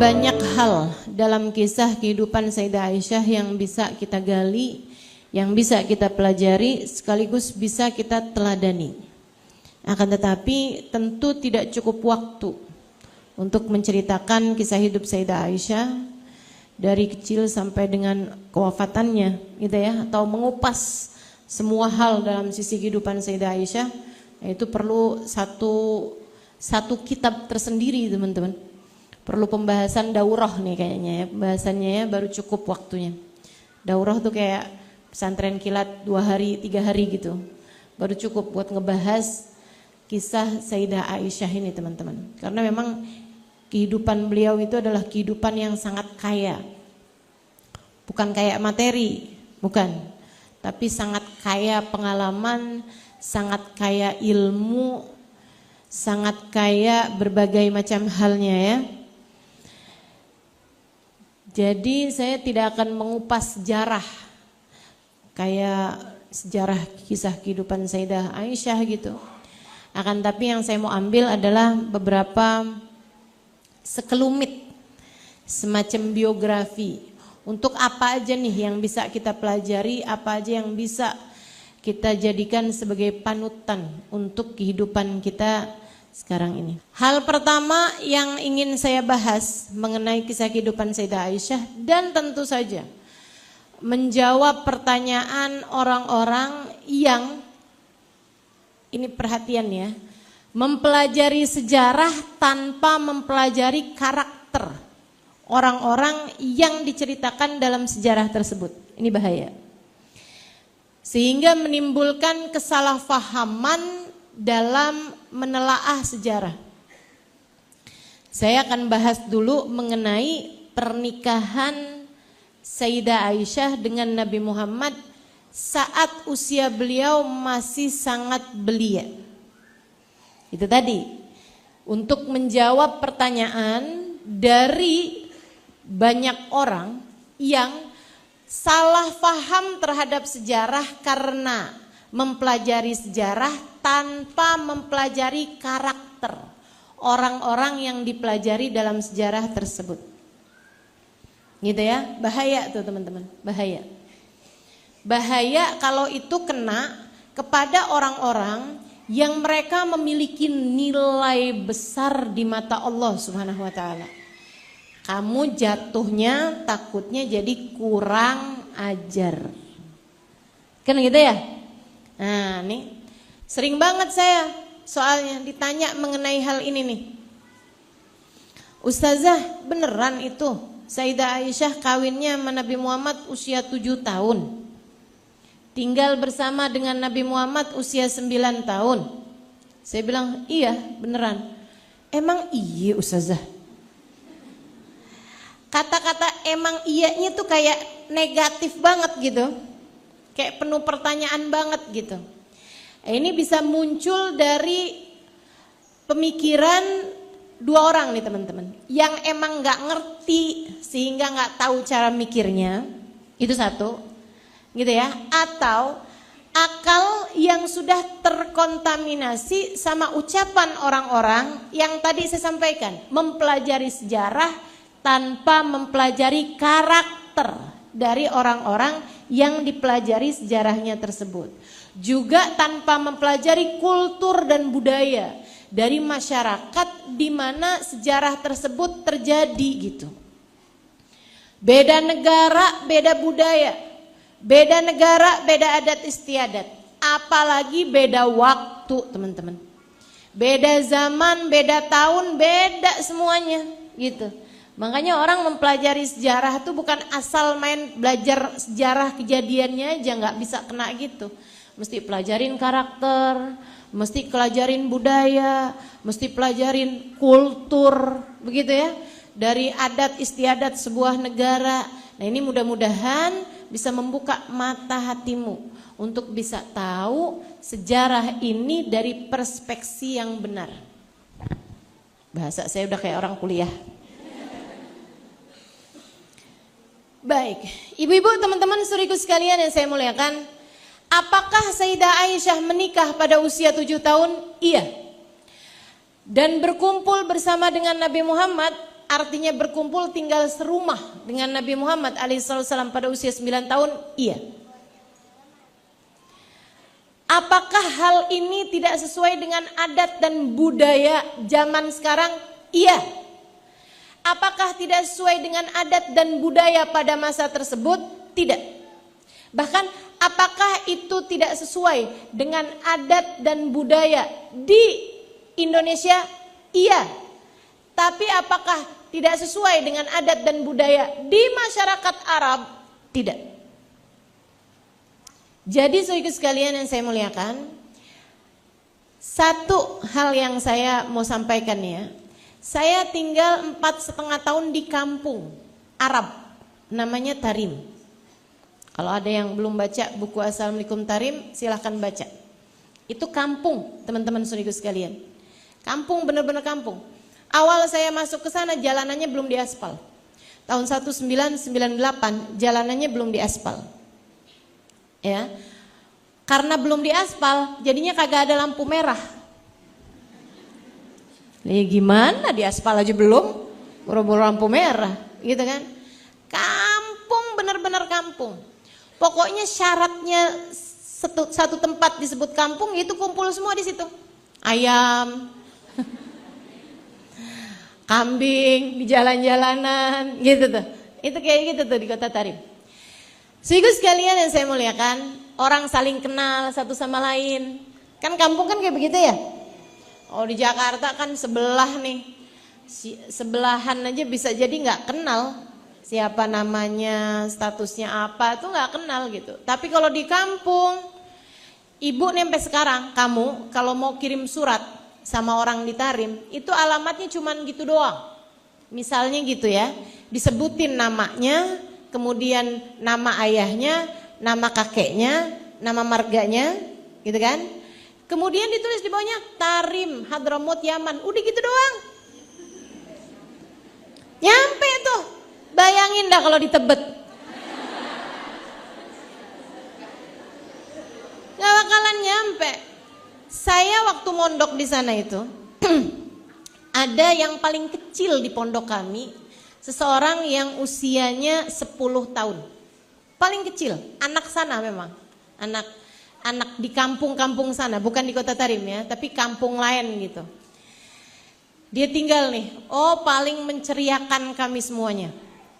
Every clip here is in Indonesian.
banyak hal dalam kisah kehidupan Sayyidah Aisyah yang bisa kita gali, yang bisa kita pelajari, sekaligus bisa kita teladani. Akan tetapi tentu tidak cukup waktu untuk menceritakan kisah hidup Sayyidah Aisyah dari kecil sampai dengan kewafatannya, gitu ya, atau mengupas semua hal dalam sisi kehidupan Sayyidah Aisyah. Itu perlu satu kitab tersendiri, teman-teman. Perlu pembahasan daurah nih kayaknya ya, pembahasannya ya, baru cukup waktunya. Daurah tuh kayak pesantren kilat 2 hari 3 hari gitu, baru cukup buat ngebahas kisah Sayyidah Aisyah ini, teman-teman. Karena memang kehidupan beliau itu adalah kehidupan yang sangat kaya. Bukan kayak materi, bukan, tapi sangat kaya pengalaman, sangat kaya ilmu, sangat kaya berbagai macam halnya ya. Jadi saya tidak akan mengupas sejarah kayak sejarah kisah kehidupan Sayyidah Aisyah gitu. Akan tapi yang saya mau ambil adalah beberapa sekelumit semacam biografi. Untuk apa aja nih yang bisa kita pelajari, apa aja yang bisa kita jadikan sebagai panutan untuk kehidupan kita sekarang ini. Hal pertama yang ingin saya bahas mengenai kisah kehidupan Sayyidah Aisyah, dan tentu saja menjawab pertanyaan orang-orang yang, ini perhatian ya, mempelajari sejarah tanpa mempelajari karakter orang-orang yang diceritakan dalam sejarah tersebut. Ini bahaya. Sehingga menimbulkan kesalahpahaman dalam menelaah sejarah. Saya akan bahas dulu mengenai pernikahan Sayyidah Aisyah dengan Nabi Muhammad saat usia beliau masih sangat belia. Itu tadi, untuk menjawab pertanyaan dari banyak orang yang salah paham terhadap sejarah karena mempelajari sejarah tanpa mempelajari karakter orang-orang yang dipelajari dalam sejarah tersebut. Gitu ya, bahaya tuh teman-teman, bahaya. Bahaya kalau itu kena kepada orang-orang yang mereka memiliki nilai besar di mata Allah Subhanahu wa taala. Kamu jatuhnya takutnya jadi kurang ajar. Kan gitu ya? Nah, nih sering banget saya soalnya ditanya mengenai hal ini nih. Ustazah, beneran itu Sayyidah Aisyah kawinnya sama Nabi Muhammad usia 7 tahun, tinggal bersama dengan Nabi Muhammad usia 9 tahun? Saya bilang, iya beneran. Emang iya Ustazah? Kata-kata emang iyanya tuh kayak negatif banget gitu, kayak penuh pertanyaan banget gitu. Ini bisa muncul dari pemikiran 2 orang nih teman-teman, yang emang gak ngerti sehingga gak tahu cara mikirnya, itu satu, gitu ya. Atau akal yang sudah terkontaminasi sama ucapan orang-orang yang tadi saya sampaikan, mempelajari sejarah tanpa mempelajari karakter dari orang-orang yang dipelajari sejarahnya tersebut. Juga tanpa mempelajari kultur dan budaya dari masyarakat di mana sejarah tersebut terjadi gitu. Beda negara, beda budaya. Beda negara, beda adat istiadat. Apalagi beda waktu, teman-teman. Beda zaman, beda tahun, beda semuanya gitu. Makanya orang mempelajari sejarah itu bukan asal main belajar sejarah kejadiannya aja, nggak bisa kena gitu. Mesti pelajarin karakter, mesti pelajarin budaya, mesti pelajarin kultur, begitu ya, dari adat istiadat sebuah negara. Nah, ini mudah-mudahan bisa membuka mata hatimu untuk bisa tahu sejarah ini dari perspektif yang benar. Bahasa saya udah kayak orang kuliah. Baik, ibu-ibu, teman-teman, saudariku sekalian yang saya muliakan, apakah Sayyidah Aisyah menikah pada usia 7 tahun? Iya. Dan berkumpul bersama dengan Nabi Muhammad artinya berkumpul tinggal serumah dengan Nabi Muhammad alaihissalam pada usia 9 tahun? Iya. Apakah hal ini tidak sesuai dengan adat dan budaya zaman sekarang? Iya. Apakah tidak sesuai dengan adat dan budaya pada masa tersebut? Tidak. Bahkan apakah itu tidak sesuai dengan adat dan budaya di Indonesia? Iya. Tapi apakah tidak sesuai dengan adat dan budaya di masyarakat Arab? Tidak. Jadi saudara sekalian yang saya muliakan, satu hal yang saya mau sampaikan ya, saya tinggal 4,5 tahun di kampung Arab, namanya Tarim. Kalau ada yang belum baca buku Assalamualaikum Tarim, silahkan baca. Itu kampung teman-teman saudara sekalian, kampung, benar-benar kampung. Awal saya masuk ke sana jalanannya belum diaspal. Tahun 1998 jalanannya belum diaspal. Ya. Karena belum diaspal, jadinya kagak ada lampu merah. Ya gimana diaspal aja belum, buru-buru lampu merah, gitu kan? Kampung, benar-benar kampung. Pokoknya syaratnya satu tempat disebut kampung itu kumpul semua di situ. Ayam, kambing di jalan-jalanan, gitu tuh. Itu kayak gitu tuh di Kota Tarim. Saudara sekalian yang saya muliakan, orang saling kenal satu sama lain. Kan kampung kan kayak begitu ya. Oh di Jakarta kan sebelah nih, sebelahan aja bisa jadi nggak kenal siapa namanya, statusnya apa, tuh nggak kenal gitu. Tapi kalau di kampung, ibu nih sampai sekarang, kamu kalau mau kirim surat sama orang di Tarim, itu alamatnya cuman gitu doang. Misalnya gitu ya, disebutin namanya, kemudian nama ayahnya, nama kakeknya, nama marganya, gitu kan? Kemudian ditulis di bawahnya Tarim, Hadramaut, Yaman. Udah gitu doang. Nyampe tuh. Bayangin dah kalau di Tebet. Gak bakalan nyampe. Saya waktu mondok di sana itu ada yang paling kecil di pondok kami, seseorang yang usianya 10 tahun. Paling kecil, anak sana memang. Anak di kampung-kampung sana, bukan di Kota Tarim ya, tapi kampung lain gitu. Dia tinggal nih, paling menceriakan kami semuanya.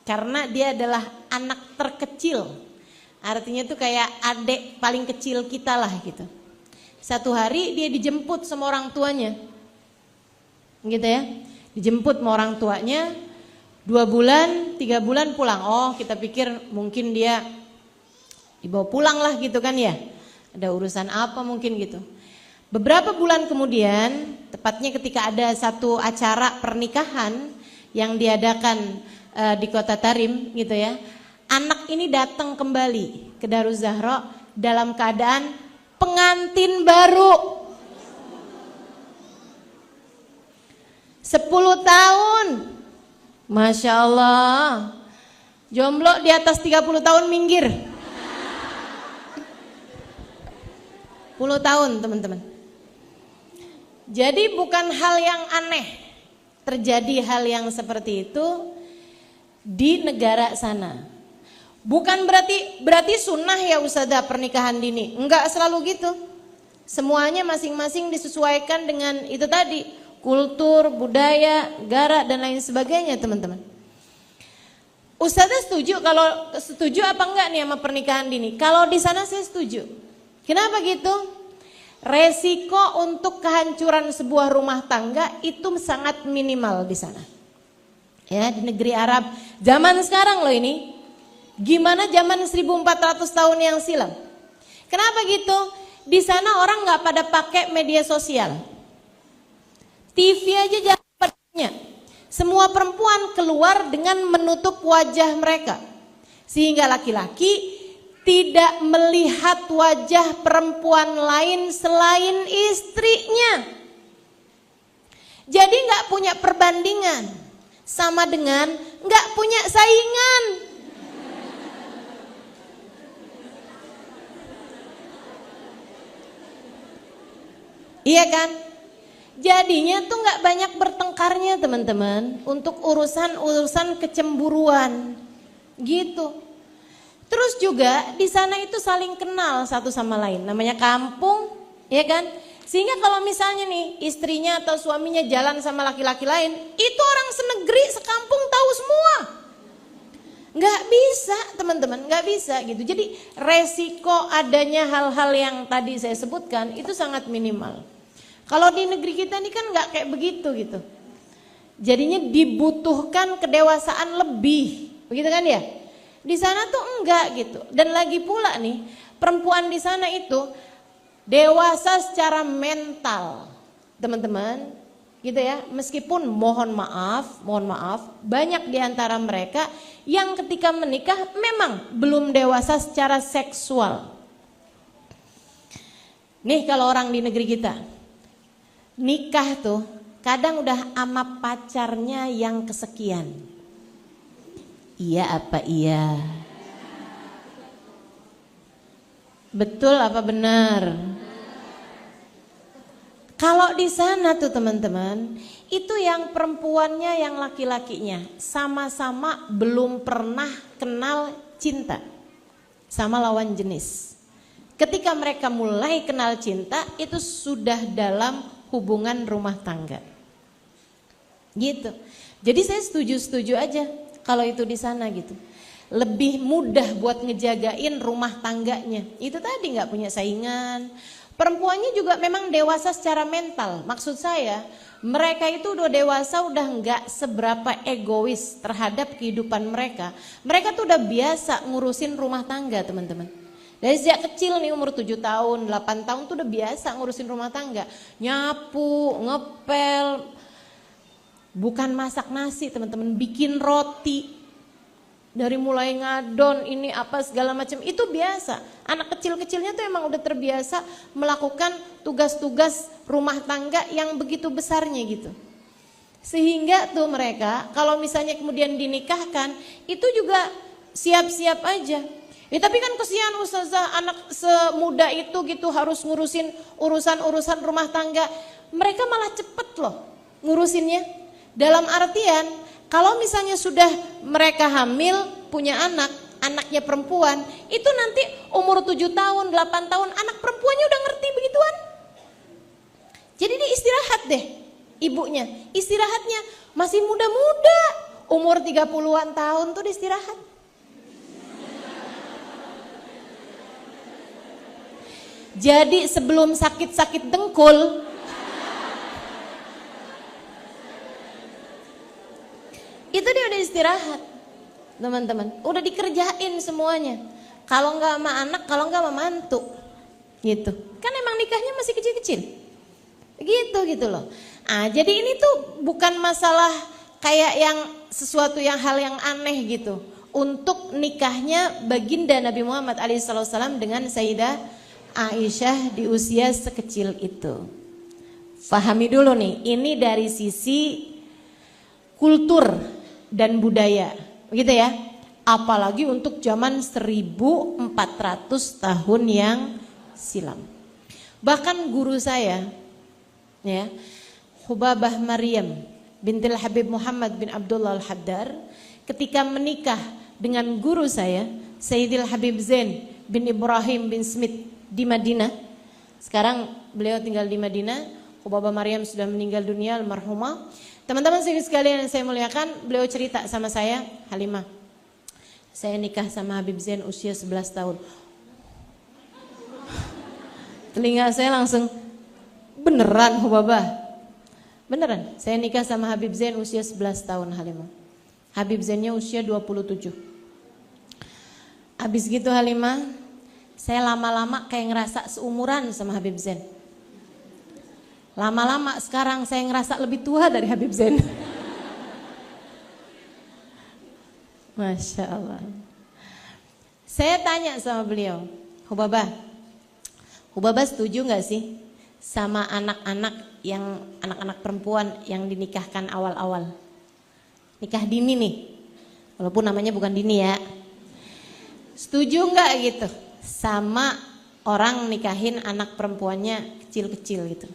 Karena dia adalah anak terkecil. Artinya tuh kayak adik paling kecil kita lah gitu. Satu hari dia dijemput sama orang tuanya. Gitu ya. Dijemput sama orang tuanya, 2 bulan, 3 bulan pulang. Oh kita pikir mungkin dia dibawa pulang lah gitu kan ya. Ada urusan apa mungkin gitu. Beberapa bulan kemudian, tepatnya ketika ada satu acara pernikahan yang diadakan di Kota Tarim gitu ya. Anak ini datang kembali ke Daruz Zahra dalam keadaan pengantin baru. 10 tahun. Masya Allah. Jomblo di atas 30 tahun minggir. 10 tahun teman-teman. Jadi bukan hal yang aneh terjadi hal yang seperti itu di negara sana. Bukan berarti sunnah ya Ustazah pernikahan dini. Enggak selalu gitu. Semuanya masing-masing disesuaikan dengan itu tadi, kultur, budaya, negara dan lain sebagainya teman-teman. Ustazah setuju apa enggak nih sama pernikahan dini? Kalau di sana saya setuju. Kenapa gitu? Resiko untuk kehancuran sebuah rumah tangga itu sangat minimal di sana. Ya, di negeri Arab. Zaman sekarang loh ini. Gimana zaman 1400 tahun yang silam? Kenapa gitu? Di sana orang nggak pada pakai media sosial. TV aja jangan padanya. Semua perempuan keluar dengan menutup wajah mereka. Sehingga laki-laki tidak melihat wajah perempuan lain selain istrinya. Jadi nggak punya perbandingan, sama dengan nggak punya saingan. Iya kan? Jadinya tuh nggak banyak bertengkarnya teman-teman untuk urusan-urusan kecemburuan gitu. Terus juga di sana itu saling kenal satu sama lain, namanya kampung, ya kan? Sehingga kalau misalnya nih istrinya atau suaminya jalan sama laki-laki lain, itu orang senegeri sekampung tahu semua. Nggak bisa teman-teman, nggak bisa gitu. Jadi resiko adanya hal-hal yang tadi saya sebutkan itu sangat minimal. Kalau di negeri kita ini kan nggak kayak begitu gitu. Jadinya dibutuhkan kedewasaan lebih, begitu kan ya? Di sana tuh enggak gitu. Dan lagi pula nih, perempuan di sana itu dewasa secara mental, teman-teman, gitu ya. Meskipun mohon maaf, banyak di antara mereka yang ketika menikah memang belum dewasa secara seksual. Nih kalau orang di negeri kita, nikah tuh kadang udah sama pacarnya yang kesekian. Iya apa iya? Betul apa benar? Kalau di sana tuh teman-teman, itu yang perempuannya yang laki-lakinya sama-sama belum pernah kenal cinta sama lawan jenis. Ketika mereka mulai kenal cinta, itu sudah dalam hubungan rumah tangga. Gitu. Jadi saya setuju aja kalau itu di sana gitu. Lebih mudah buat ngejagain rumah tangganya. Itu tadi nggak punya saingan. Perempuannya juga memang dewasa secara mental. Maksud saya, mereka itu udah dewasa, udah nggak seberapa egois terhadap kehidupan mereka. Mereka tuh udah biasa ngurusin rumah tangga, teman-teman. Dari sejak kecil nih umur 7 tahun, 8 tahun tuh udah biasa ngurusin rumah tangga. Nyapu, ngepel, bukan masak nasi teman-teman, bikin roti. Dari mulai ngadon ini apa segala macam itu biasa. Anak kecil-kecilnya tuh emang udah terbiasa melakukan tugas-tugas rumah tangga yang begitu besarnya gitu. Sehingga tuh mereka kalau misalnya kemudian dinikahkan itu juga siap-siap aja. Ya tapi kan kesian ustazah, anak semuda itu gitu harus ngurusin urusan-urusan rumah tangga. Mereka malah cepet loh ngurusinnya. Dalam artian kalau misalnya sudah mereka hamil, punya anak, anaknya perempuan, itu nanti umur 7 tahun, 8 tahun, anak perempuannya udah ngerti begituan. Jadi dia istirahat deh ibunya. Istirahatnya masih muda-muda, umur 30-an tahun tuh dia istirahat. Jadi sebelum sakit-sakit dengkul, itu dia udah istirahat, teman-teman. Udah dikerjain semuanya. Kalau nggak sama anak, kalau nggak sama mantu, gitu. Kan emang nikahnya masih kecil-kecil, gitu loh. Ah, jadi ini tuh bukan masalah kayak yang sesuatu yang hal yang aneh gitu. Untuk nikahnya baginda Nabi Muhammad SAW dengan Sayyidah Aisyah di usia sekecil itu. Fahami dulu nih, ini dari sisi kultur dan budaya, begitu ya. Apalagi untuk zaman 1400 tahun yang silam. Bahkan guru saya, ya, Hubabah Maryam bintil Habib Muhammad bin Abdullah Al-Haddar, ketika menikah dengan guru saya, Sayyidil Habib Zain bin Ibrahim bin Smith di Madinah. Sekarang beliau tinggal di Madinah. Hubabah Maryam sudah meninggal dunia, almarhumah. Teman-teman sekalian yang saya muliakan, beliau cerita sama saya, Halimah, saya nikah sama Habib Zain usia 11 tahun. Telinga saya langsung, beneran Hubabah? Beneran, saya nikah sama Habib Zain usia 11 tahun Halimah. Habib Zainnya usia 27. Habis gitu Halimah, saya lama-lama kayak ngerasa seumuran sama Habib Zain. Lama-lama sekarang saya ngerasa lebih tua dari Habib Zain. Masya Allah. Saya tanya sama beliau, Hubabah setuju gak sih sama anak-anak perempuan yang dinikahkan awal-awal? Nikah dini nih, walaupun namanya bukan dini ya. Setuju gak gitu sama orang nikahin anak perempuannya kecil-kecil gitu?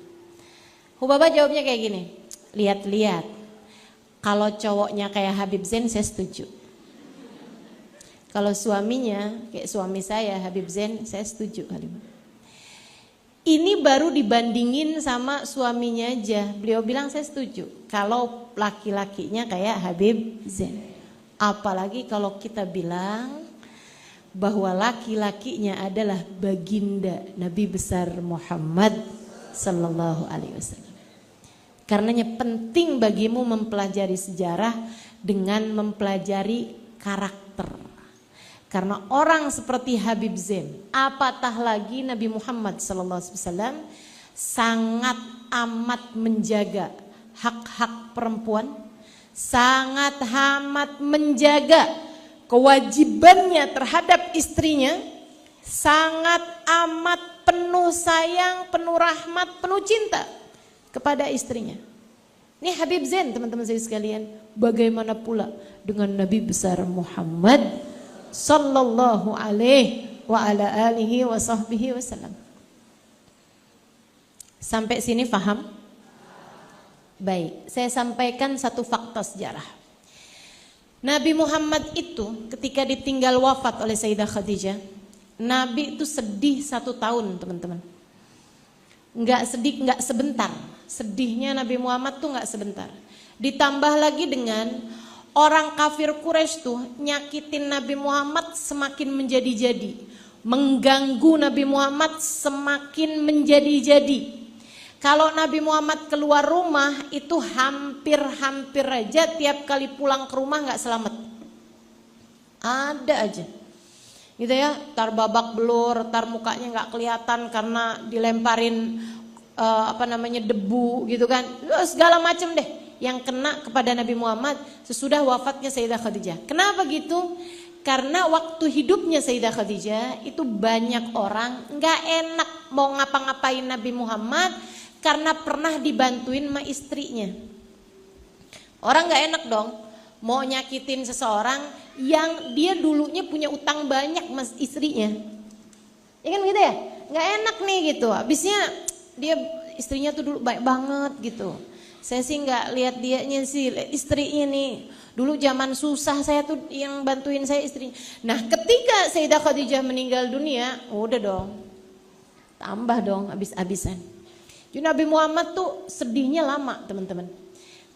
Hubaba jawabnya kayak gini, lihat-lihat, kalau cowoknya kayak Habib Zain saya setuju. Kalau suaminya kayak suami saya Habib Zain saya setuju kalimat. Ini baru dibandingin sama suaminya aja. Beliau bilang saya setuju. Kalau laki-lakinya kayak Habib Zain. Apalagi kalau kita bilang bahwa laki-lakinya adalah baginda Nabi besar Muhammad sallallahu alaihi wasallam. Karenanya penting bagimu mempelajari sejarah dengan mempelajari karakter. Karena orang seperti Habib Zain, apatah lagi Nabi Muhammad SAW sangat amat menjaga hak-hak perempuan, sangat amat menjaga kewajibannya terhadap istrinya, sangat amat penuh sayang, penuh rahmat, penuh cinta kepada istrinya. Ini Habib Zain teman-teman saya sekalian, bagaimana pula dengan Nabi besar Muhammad sallallahu alaihi wa ala alihi wa sahbihi wasallam. Sampai sini paham? Baik, saya sampaikan satu fakta sejarah. Nabi Muhammad itu ketika ditinggal wafat oleh Sayyidah Khadijah, Nabi itu sedih 1 tahun teman-teman. Enggak sedih, enggak sebentar. Sedihnya Nabi Muhammad tuh enggak sebentar. Ditambah lagi dengan orang kafir Quraisy tuh nyakitin Nabi Muhammad semakin menjadi-jadi, mengganggu Nabi Muhammad semakin menjadi-jadi. Kalau Nabi Muhammad keluar rumah itu hampir-hampir aja tiap kali pulang ke rumah nggak selamat. Ada aja, gitu ya. Tar babak belur, tar mukanya nggak kelihatan karena dilemparin debu gitu kan, segala macem deh yang kena kepada Nabi Muhammad sesudah wafatnya Sayyidah Khadijah. Kenapa gitu? Karena waktu hidupnya Sayyidah Khadijah itu banyak orang nggak enak mau ngapa-ngapain Nabi Muhammad karena pernah dibantuin sama istrinya. Orang nggak enak dong mau nyakitin seseorang yang dia dulunya punya utang banyak sama istrinya. Ya kan gitu ya? Nggak enak nih gitu. Habisnya dia istrinya tuh dulu baik banget gitu. Saya sih nggak lihat dianya sih, istrinya nih. Dulu zaman susah saya tuh yang bantuin saya istrinya. Nah ketika Sayyidah Khadijah meninggal dunia, udah dong. Tambah dong habis-habisan. Jadi Nabi Muhammad tuh sedihnya lama teman-teman.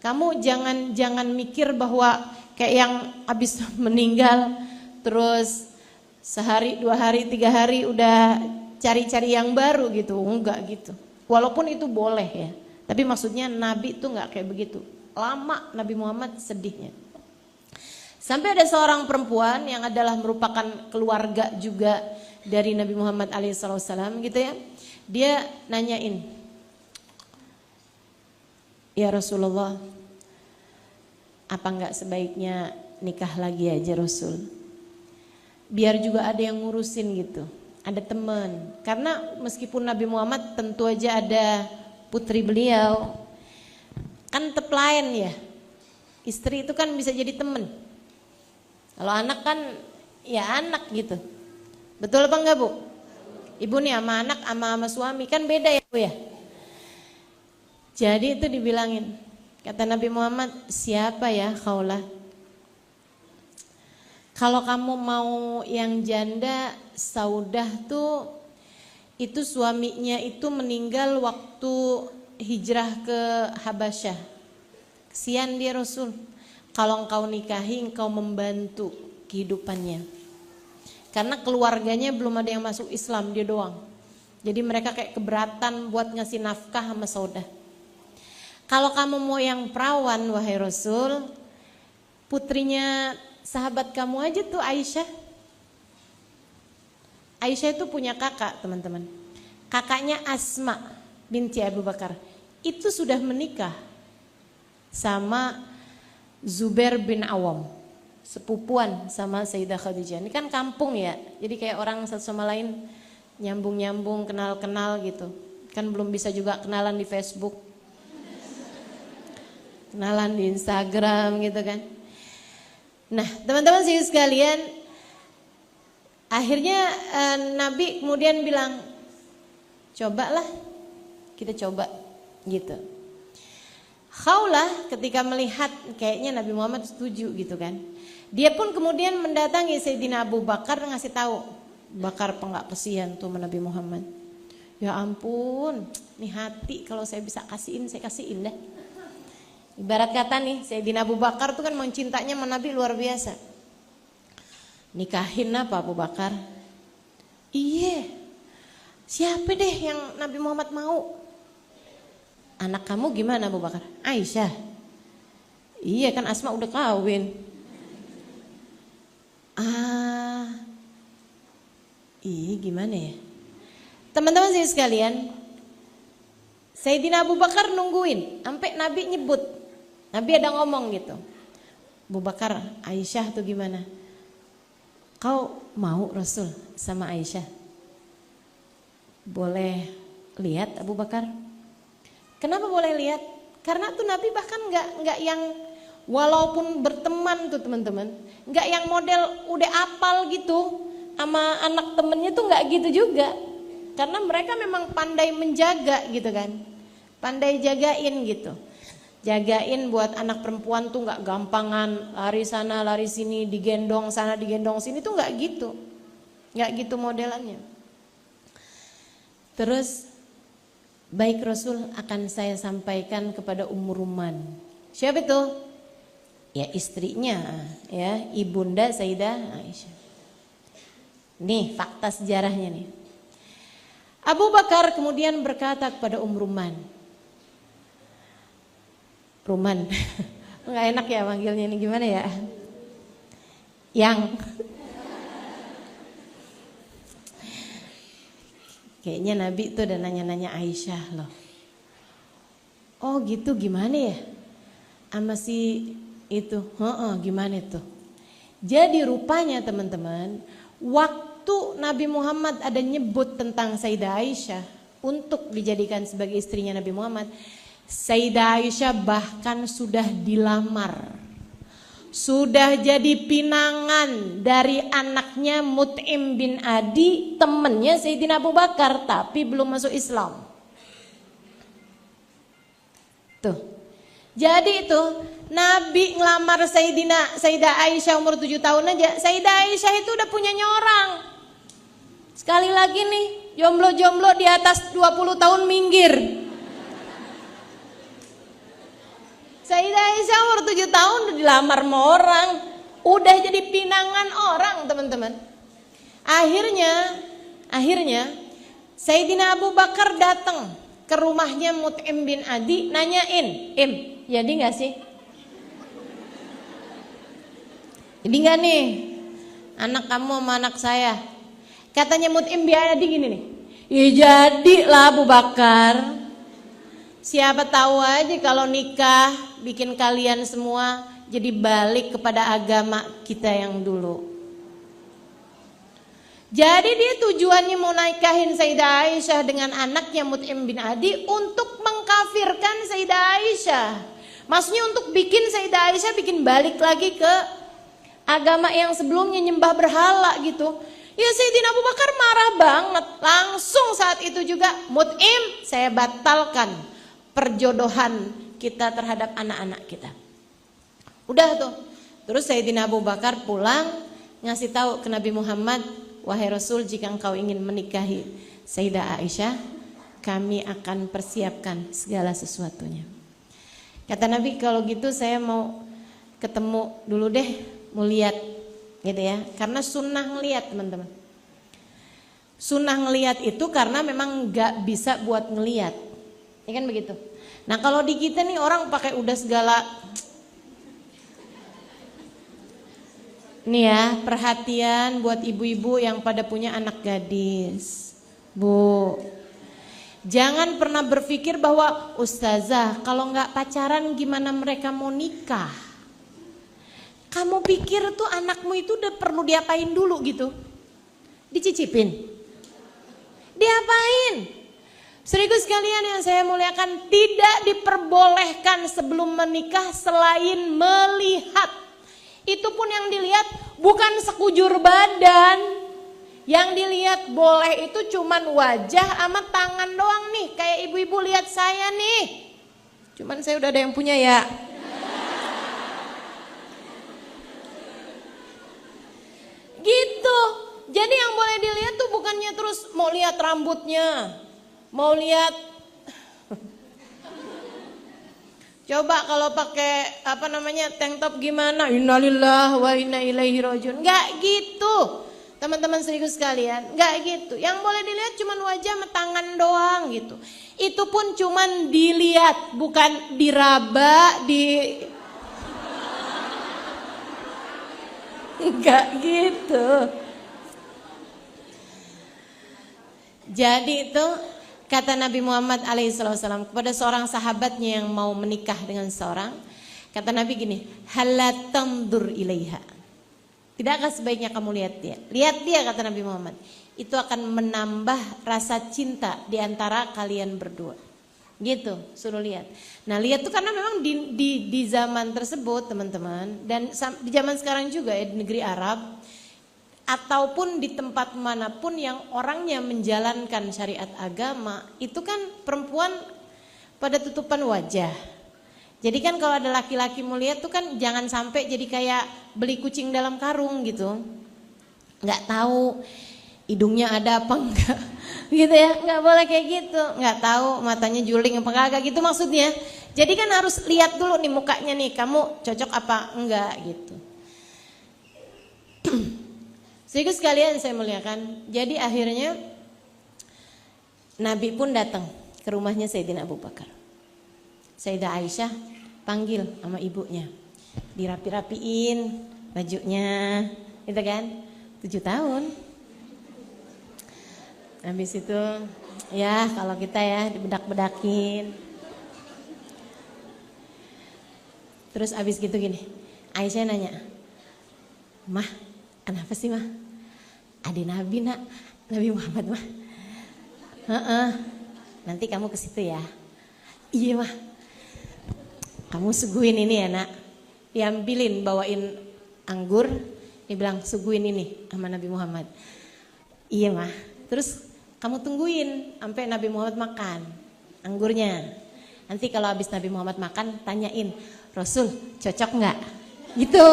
Kamu jangan mikir bahwa kayak yang habis meninggal terus sehari, 2 hari, 3 hari udah cari-cari yang baru gitu. Enggak gitu. Walaupun itu boleh ya. Tapi maksudnya Nabi itu nggak kayak begitu. Lama Nabi Muhammad sedihnya. Sampai ada seorang perempuan yang adalah merupakan keluarga juga dari Nabi Muhammad alaihissalam gitu ya. Dia nanyain, ya Rasulullah, apa nggak sebaiknya nikah lagi aja Rasul? Biar juga ada yang ngurusin gitu. Ada teman. Karena meskipun Nabi Muhammad tentu aja ada putri beliau, kan tepelayan ya. Istri itu kan bisa jadi temen. Kalau anak kan ya anak gitu. Betul apa enggak Bu? Ibu nih sama anak sama suami kan beda ya Bu ya. Jadi itu dibilangin, kata Nabi Muhammad, siapa ya Khawlah? Kalau kamu mau yang janda, Saudah tuh itu suaminya itu meninggal waktu hijrah ke Habasyah. Kesian dia Rasul. Kalau engkau nikahi, engkau membantu kehidupannya. Karena keluarganya belum ada yang masuk Islam, dia doang. Jadi mereka kayak keberatan buat ngasih nafkah sama Saudah. Kalau kamu mau yang perawan wahai Rasul, putrinya sahabat kamu aja tuh Aisyah. Aisyah itu punya kakak teman-teman. Kakaknya Asma binti Abu Bakar. Itu sudah menikah sama Zubair bin Awam. Sepupuan sama Sayyidah Khadijah. Ini kan kampung ya. Jadi kayak orang satu sama lain nyambung-nyambung, kenal-kenal gitu. Kan belum bisa juga kenalan di Facebook. Kenalan di Instagram gitu kan. Nah teman-teman sekalian, akhirnya Nabi kemudian bilang, cobalah, kita coba. gitu. Khawlah ketika melihat kayaknya Nabi Muhammad setuju gitu kan. Dia pun kemudian mendatangi Sayyidina Abu Bakar ngasih tahu, Bakar enggak kesian tuh sama Nabi Muhammad. Ya ampun, nih hati kalau saya bisa kasihin, saya kasihin dah. Ibarat kata nih, Sayyidina Abu Bakar tuh kan mencintanya sama Nabi luar biasa. Nikahin apa Abu Bakar? Iya, siapa deh yang Nabi Muhammad mau? Anak kamu gimana Abu Bakar? Aisyah. Iya kan Asma udah kawin. Gimana ya? Teman-teman saya sekalian, Sayyidina Abu Bakar nungguin sampai Nabi nyebut. Nabi ada ngomong gitu. Abu Bakar, Aisyah tuh gimana? Kau mau Rasul sama Aisyah? Boleh lihat Abu Bakar? Kenapa boleh lihat? Karena tuh Nabi bahkan nggak yang walaupun berteman tuh teman-teman, nggak yang model udah apal gitu sama anak temennya tuh nggak gitu juga. Karena mereka memang pandai menjaga gitu kan, pandai jagain gitu. Jagain buat anak perempuan tuh nggak gampangan lari sana lari sini, digendong sana digendong sini tuh nggak gitu modelannya. Terus baik Rasul akan saya sampaikan kepada Ummu Ruman. Siapa itu? Ya istrinya, ya ibunda Sayyidah Aisyah. Nih fakta sejarahnya nih. Abu Bakar kemudian berkata kepada Ruman, Ruman, nggak enak ya manggilnya ini gimana ya? Yang kayaknya Nabi tuh udah nanya-nanya Aisyah loh. Oh gitu gimana ya? Sama si itu, gimana tuh? Jadi rupanya teman-teman, waktu Nabi Muhammad ada nyebut tentang Sayyidah Aisyah untuk dijadikan sebagai istrinya Nabi Muhammad, Sayyidah Aisyah bahkan sudah dilamar. Sudah jadi pinangan dari anaknya Mut'im bin Adi, temennya Sayyidina Abu Bakar, tapi belum masuk Islam. Tuh. Jadi itu Nabi ngelamar Sayyidah Aisyah umur 7 tahun aja. Sayyidah Aisyah itu udah punya orang. Sekali lagi nih, jomblo-jomblo di atas 20 tahun minggir. Sayyidah Aisyah umur 7 tahun udah dilamar sama orang, udah jadi pinangan orang teman-teman. Akhirnya Sayyidina Abu Bakar datang ke rumahnya Mut'im bin Adi, nanyain, jadi gak sih? Jadi gak nih anak kamu sama anak saya? Katanya Mut'im bin Adi gini nih, ya jadilah Abu Bakar. Siapa tahu aja kalau nikah bikin kalian semua jadi balik kepada agama kita yang dulu. Jadi dia tujuannya mau nikahin Sayyidah Aisyah dengan anaknya Mut'im bin Adi untuk mengkafirkan Sayyidah Aisyah. Maksudnya untuk bikin Sayyidah Aisyah bikin balik lagi ke agama yang sebelumnya nyembah berhala gitu. Ya Sayyidina Abu Bakar marah banget. Langsung saat itu juga, Mut'im, saya batalkan perjodohan kita terhadap anak-anak kita. Udah tuh. Terus Sayyidina Abu Bakar pulang ngasih tahu ke Nabi Muhammad, wahai Rasul, jika engkau ingin menikahi Sayyidah Aisyah, kami akan persiapkan segala sesuatunya. Kata Nabi, kalau gitu saya mau ketemu dulu deh, mau lihat gitu ya. Karena sunnah ngelihat teman-teman. Sunnah ngelihat itu karena memang gak bisa buat ngelihat. Ya kan begitu. Nah kalau di kita nih orang pakai udah segala nih ya, perhatian buat ibu-ibu yang pada punya anak gadis. Bu, jangan pernah berpikir bahwa ustazah kalau nggak pacaran gimana mereka mau nikah. Kamu pikir tuh anakmu itu udah perlu diapain dulu gitu? Dicicipin? Diapain? Seribu sekalian yang saya muliakan, tidak diperbolehkan sebelum menikah selain melihat. Itu pun yang dilihat bukan sekujur badan. Yang dilihat boleh itu cuman wajah sama tangan doang nih. Kayak ibu-ibu lihat saya nih. Cuman saya udah ada yang punya ya. Gitu. Jadi yang boleh dilihat tuh bukannya terus mau lihat rambutnya, mau lihat. Coba kalau pakai tank top gimana? Innalillahi wa inna ilaihi rajiun. Enggak gitu. Teman-teman seriku sekalian, enggak gitu. Yang boleh dilihat cuman wajah sama tangan doang gitu. Itu pun cuman dilihat, bukan diraba, enggak gitu. Jadi itu kata Nabi Muhammad alaihissalam kepada seorang sahabatnya yang mau menikah dengan seorang, kata Nabi gini, halatandur ilaiha. Tidakkah sebaiknya kamu lihat dia? Lihat dia, kata Nabi Muhammad. Itu akan menambah rasa cinta di antara kalian berdua. Gitu, suruh lihat. Nah, lihat tuh karena memang di zaman tersebut, teman-teman, dan di zaman sekarang juga ya, di negeri Arab ataupun di tempat manapun yang orangnya menjalankan syariat agama, itu kan perempuan pada tutupan wajah. Jadi kan kalau ada laki-laki mau lihat tuh kan jangan sampai jadi kayak beli kucing dalam karung gitu. Nggak tahu hidungnya ada apa enggak gitu ya, nggak boleh kayak gitu. Nggak tahu matanya juling apa kagak gitu maksudnya. Jadi kan harus lihat dulu nih mukanya nih, kamu cocok apa enggak gitu. Sehingga sekalian saya muliakan, jadi akhirnya Nabi pun datang ke rumahnya Sayyidina Abu Bakar. Sayyidah Aisyah panggil sama ibunya, dirapi-rapiin bajunya, gitu kan, 7 tahun. Habis itu ya kalau kita ya dibedak-bedakin. Terus abis gitu gini, Aisyah nanya, "Mah, kenapa sih mah? Adik Nabi nak, Nabi Muhammad mah." Nanti kamu ke situ ya. Iya mah. Kamu suguhin ini ya nak. Diambilin bawain anggur, dibilang suguhin ini sama Nabi Muhammad. Iya mah. Terus kamu tungguin sampai Nabi Muhammad makan anggurnya. Nanti kalau habis Nabi Muhammad makan, tanyain, "Rasul, cocok nggak?" Gitu.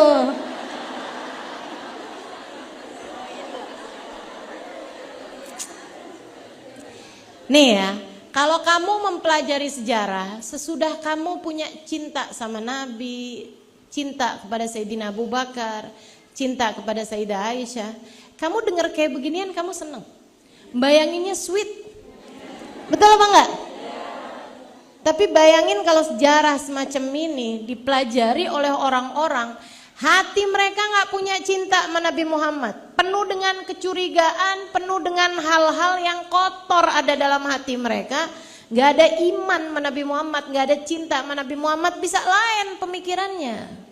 Nih ya, kalau kamu mempelajari sejarah, sesudah kamu punya cinta sama Nabi, cinta kepada Sayyidina Abu Bakar, cinta kepada Sayyidah Aisyah, kamu dengar kayak beginian kamu seneng. Bayanginnya sweet. Betul apa enggak? Tapi bayangin kalau sejarah semacam ini dipelajari oleh orang-orang, hati mereka nggak punya cinta sama Nabi Muhammad, penuh dengan kecurigaan, penuh dengan hal-hal yang kotor ada dalam hati mereka, nggak ada iman sama Nabi Muhammad, nggak ada cinta sama Nabi Muhammad, bisa lain pemikirannya.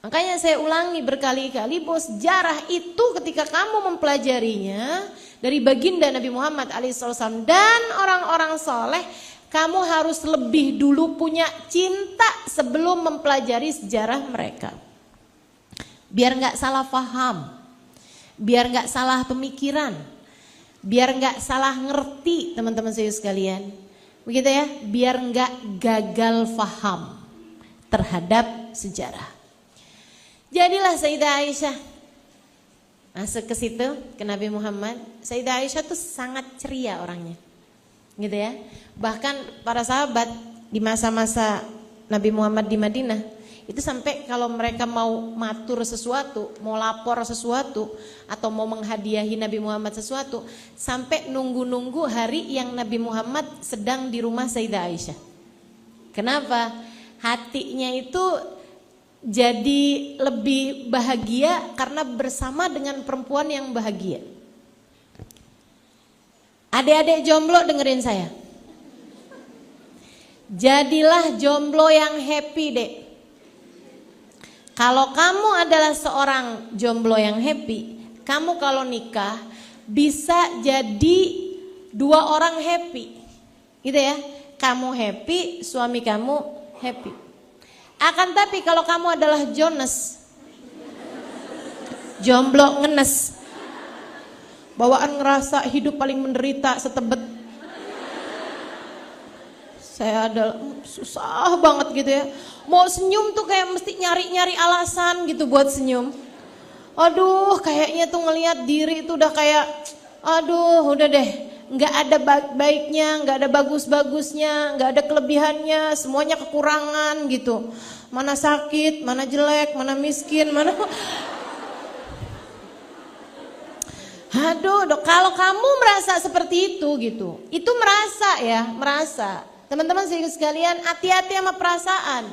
Makanya saya ulangi berkali-kali bahwa sejarah itu ketika kamu mempelajarinya dari baginda Nabi Muhammad alaihissalam dan orang-orang soleh, kamu harus lebih dulu punya cinta sebelum mempelajari sejarah mereka. Biar gak salah paham, biar gak salah pemikiran, biar gak salah ngerti teman-teman saya sekalian. Begitu ya, biar gak gagal paham terhadap sejarah. Jadilah Sayyidah Aisyah masuk ke situ, ke Nabi Muhammad. Sayyidah Aisyah tuh sangat ceria orangnya. Gitu ya. Bahkan para sahabat di masa-masa Nabi Muhammad di Madinah itu sampai kalau mereka mau matur sesuatu, mau lapor sesuatu atau mau menghadiahi Nabi Muhammad sesuatu, sampai nunggu-nunggu hari yang Nabi Muhammad sedang di rumah Sayyidah Aisyah. Kenapa? Hatinya itu jadi lebih bahagia karena bersama dengan perempuan yang bahagia. Adik-adik jomblo dengerin saya. Jadilah jomblo yang happy, Dek. Kalau kamu adalah seorang jomblo yang happy, kamu kalau nikah bisa jadi 2 orang happy. Gitu ya. Kamu happy, suami kamu happy. Akan tapi kalau kamu adalah Jones, jomblo ngenes, bawaan ngerasa hidup paling menderita setebet. Saya ada susah banget gitu ya. Mau senyum tuh kayak mesti nyari-nyari alasan gitu buat senyum. Aduh, kayaknya tuh ngelihat diri itu udah kayak, aduh udah deh, nggak ada baiknya, nggak ada bagus-bagusnya, nggak ada kelebihannya, semuanya kekurangan gitu. Mana sakit, mana jelek, mana miskin, mana. Aduh, dok, kalau kamu merasa seperti itu gitu, itu merasa. Teman-teman sekalian, hati-hati sama perasaan.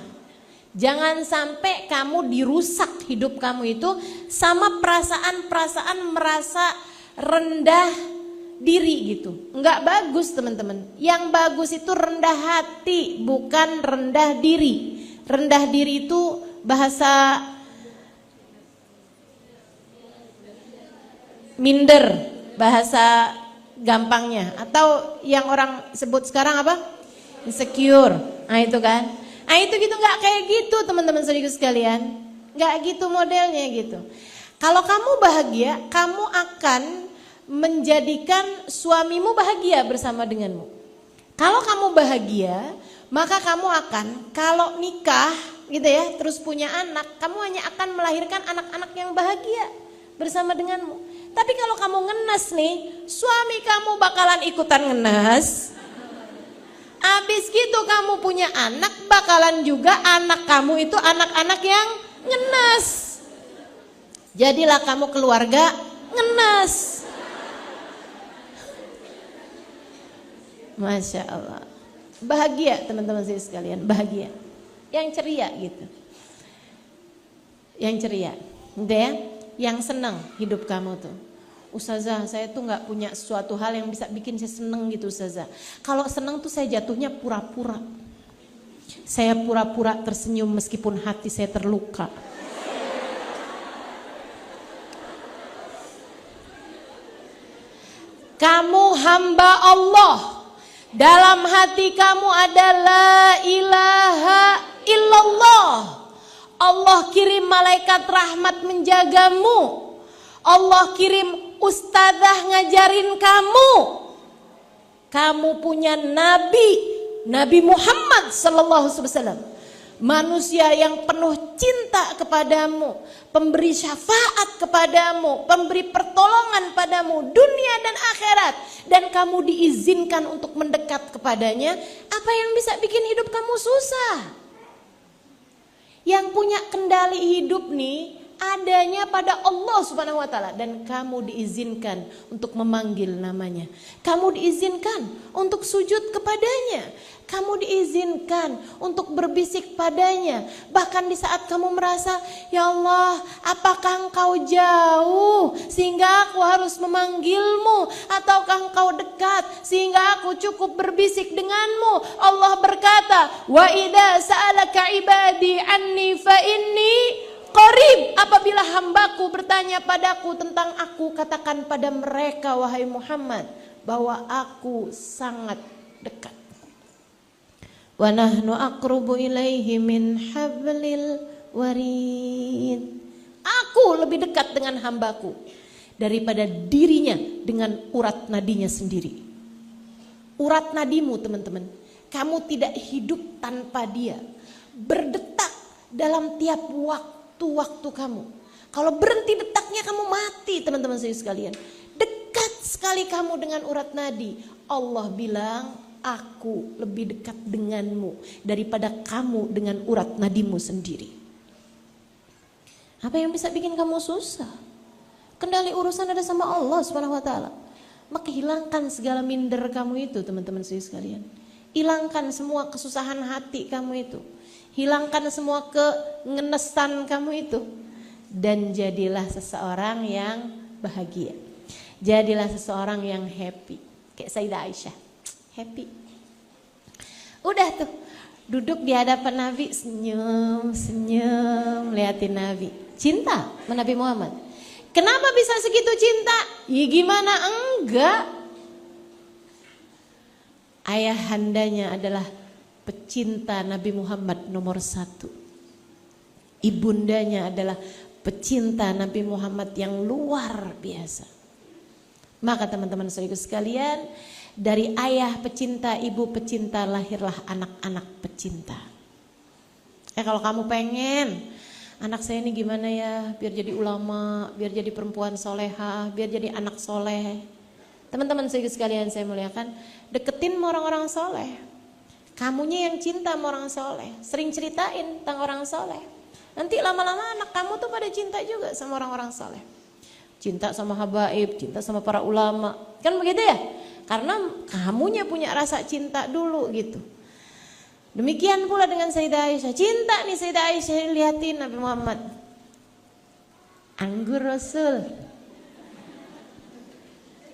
Jangan sampai kamu dirusak hidup kamu itu sama perasaan-perasaan merasa rendah diri gitu. Enggak bagus teman-teman. Yang bagus itu rendah hati, bukan rendah diri. Rendah diri itu bahasa minder, bahasa gampangnya. Atau yang orang sebut sekarang apa? Insecure. Nah itu kan. Nah itu gitu, nggak kayak gitu teman-teman sekalian. Nggak gitu modelnya gitu. Kalau kamu bahagia, kamu akan menjadikan suamimu bahagia bersama denganmu. Kalau kamu bahagia, maka kamu akan, kalau nikah gitu ya, terus punya anak, kamu hanya akan melahirkan anak-anak yang bahagia bersama denganmu. Tapi kalau kamu ngenes nih, suami kamu bakalan ikutan ngenes. Abis gitu kamu punya anak, bakalan juga anak kamu itu anak-anak yang ngenes. Jadilah kamu keluarga ngenes. Masya Allah. Bahagia teman-teman sekalian, bahagia. Yang ceria gitu. Yang ceria, gitu ya. Yang senang hidup kamu tuh. Ustazah, saya tuh nggak punya suatu hal yang bisa bikin saya seneng gitu Ustazah. Kalau seneng tuh saya jatuhnya pura-pura. Saya pura-pura tersenyum meskipun hati saya terluka. Kamu hamba Allah. Dalam hati kamu ada la ilaha illallah. Allah kirim malaikat rahmat menjagamu. Allah kirim ustadzah ngajarin kamu. Kamu punya Nabi Muhammad sallallahu alaihi wasallam. Manusia yang penuh cinta kepadamu, pemberi syafaat kepadamu, pemberi pertolongan padamu dunia dan akhirat, dan kamu diizinkan untuk mendekat kepadanya. Apa yang bisa bikin hidup kamu susah? Yang punya kendali hidup nih adanya pada Allah Subhanahu wa taala, dan kamu diizinkan untuk memanggil namanya. Kamu diizinkan untuk sujud kepadanya. Kamu diizinkan untuk berbisik padanya. Bahkan di saat kamu merasa, ya Allah, apakah engkau jauh sehingga aku harus memanggilmu, ataukah engkau dekat sehingga aku cukup berbisik denganmu? Allah berkata, wa idza sa'alaka ibadi anni fa inni qarib. Apabila hambaku bertanya padaku tentang aku, katakan pada mereka, wahai Muhammad, bahwa aku sangat dekat. Wa nahnu aqrabu ilaihi min hablil warid. Aku lebih dekat dengan hambaku daripada dirinya dengan urat nadinya sendiri. Urat nadimu teman-teman, kamu tidak hidup tanpa dia. Berdetak dalam tiap waktu kamu. Kalau berhenti detaknya kamu mati teman-teman sekalian. Dekat sekali kamu dengan urat nadi. Allah bilang, aku lebih dekat denganmu daripada kamu dengan urat nadimu sendiri. Apa yang bisa bikin kamu susah? Kendali urusan ada sama Allah Subhanahu wa taala. Maka hilangkan segala minder kamu itu teman-teman sekalian. Hilangkan semua kesusahan hati kamu itu. Hilangkan semua kengenesan kamu itu. Dan jadilah seseorang yang bahagia. Jadilah seseorang yang happy. Kayak Sayyidah Aisyah. Happy. Udah tuh. Duduk di hadapan Nabi. Senyum. Liatin Nabi. Cinta sama Nabi Muhammad. Kenapa bisa segitu cinta? Ya gimana enggak? Ayahandanya adalah pecinta Nabi Muhammad nomor 1. Ibundanya adalah pecinta Nabi Muhammad yang luar biasa. Maka teman-teman saudaraku sekalian, dari ayah pecinta, ibu pecinta, lahirlah anak-anak pecinta. Kalau kamu pengen anak saya ini gimana ya, biar jadi ulama, biar jadi perempuan solehah, biar jadi anak soleh. Teman-teman saudaraku sekalian saya muliakan, deketin sama orang-orang soleh. Kamunya yang cinta sama orang soleh, sering ceritain tentang orang soleh. Nanti lama-lama anak kamu tuh pada cinta juga sama orang-orang soleh. Cinta sama habaib, cinta sama para ulama. Kan begitu ya? Karena kamunya punya rasa cinta dulu gitu. Demikian pula dengan Sayyidah Aisyah. Cinta nih Sayyidah Aisyah, liatin Nabi Muhammad. Anggur Rasul.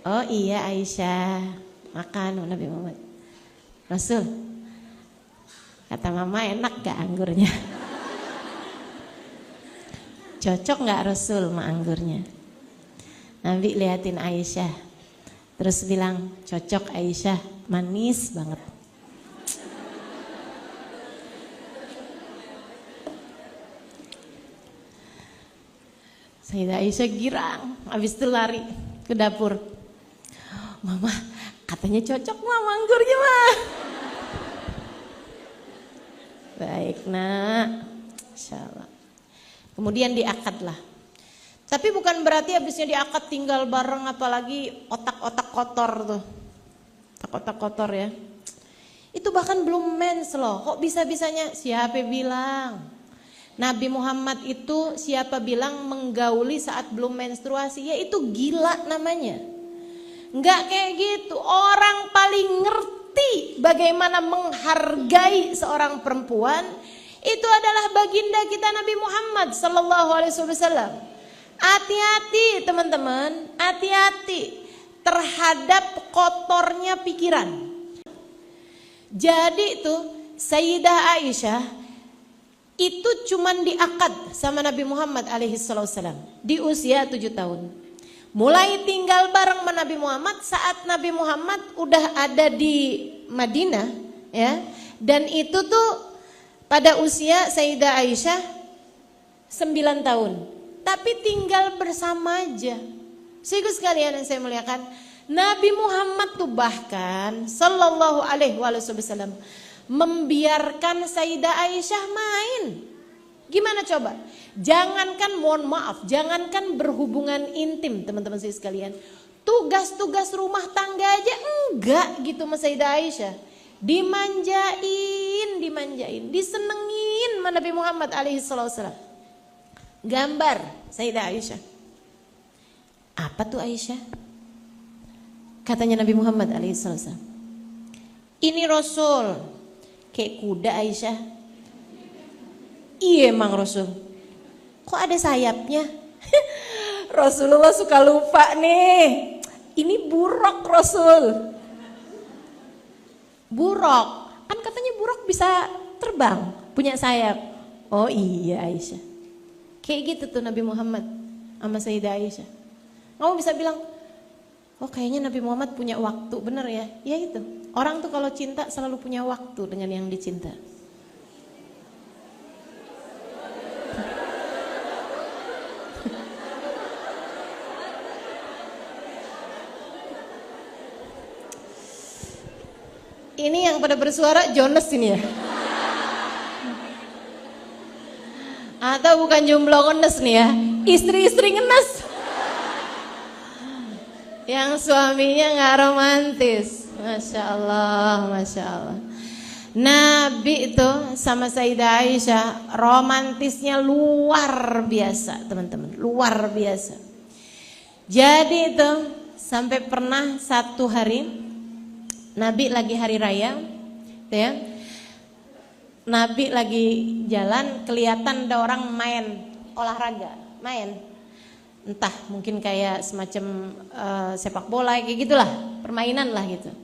Oh iya Aisyah, makan Nabi Muhammad. Rasul, kata mama enak gak anggurnya? Cocok gak Rasul sama anggurnya? Nabi liatin Aisyah, terus bilang cocok Aisyah, manis banget. Sayyidah Aisyah girang, habis itu lari ke dapur. Mama, katanya cocok mama anggurnya mah. Baik nak, Insya Allah. Kemudian diakad lah. Tapi bukan berarti habisnya diakad tinggal bareng, apalagi otak-otak kotor tuh. Otak-otak kotor ya. Itu bahkan belum mens loh, kok bisa-bisanya, siapa bilang? Nabi Muhammad itu siapa bilang menggauli saat belum menstruasi? Ya itu gila namanya. Enggak kayak gitu. Orang paling ngerti bagaimana menghargai seorang perempuan itu adalah baginda kita Nabi Muhammad sallallahu alaihi wasallam. Hati-hati teman-teman, hati-hati terhadap kotornya pikiran. Jadi itu Sayyidah Aisyah itu cuman diakad sama Nabi Muhammad alaihi wasallam di usia 7 tahun. Mulai tinggal bareng sama Nabi Muhammad saat Nabi Muhammad udah ada di Madinah ya. Dan itu tuh pada usia Sayyidah Aisyah 9 tahun. Tapi tinggal bersama aja. Sehingga sekalian yang saya muliakan, Nabi Muhammad tuh bahkan sallallahu alaihi wasallam membiarkan Sayyidah Aisyah main. Gimana coba? Jangankan mohon maaf, jangankan berhubungan intim teman-teman saya sekalian. Tugas-tugas rumah tangga aja enggak gitu sama Sayyidah Aisyah. Dimanjain, disenengin sama Nabi Muhammad alaihi wasallam. Gambar Sayyidah Aisyah. Apa tuh Aisyah? Katanya Nabi Muhammad alaihi wasallam, ini Rasul. Kayak kuda Aisyah. Iya emang Rasul. Kok ada sayapnya? Rasulullah suka lupa nih. Ini buruk Rasul. Buruk. Kan katanya buruk bisa terbang, punya sayap. Oh iya Aisyah. Kayak gitu tuh Nabi Muhammad sama Sayyidah Aisyah. Kamu bisa bilang, oh kayaknya Nabi Muhammad punya waktu, bener ya? Ya itu. Orang tuh kalau cinta selalu punya waktu dengan yang dicinta. Ini yang pada bersuara Jonas ini ya? Atau bukan jomblo ngenes nih ya? Istri-istri ngenes. Yang suaminya gak romantis. Masya Allah, Masya Allah. Nabi itu sama Sayyidah Aisyah romantisnya luar biasa teman-teman. Luar biasa. Jadi itu sampai pernah satu hari Nabi lagi hari raya ya, Nabi lagi jalan kelihatan ada orang main olahraga. Main entah mungkin kayak semacam sepak bola kayak gitulah, permainan lah gitu.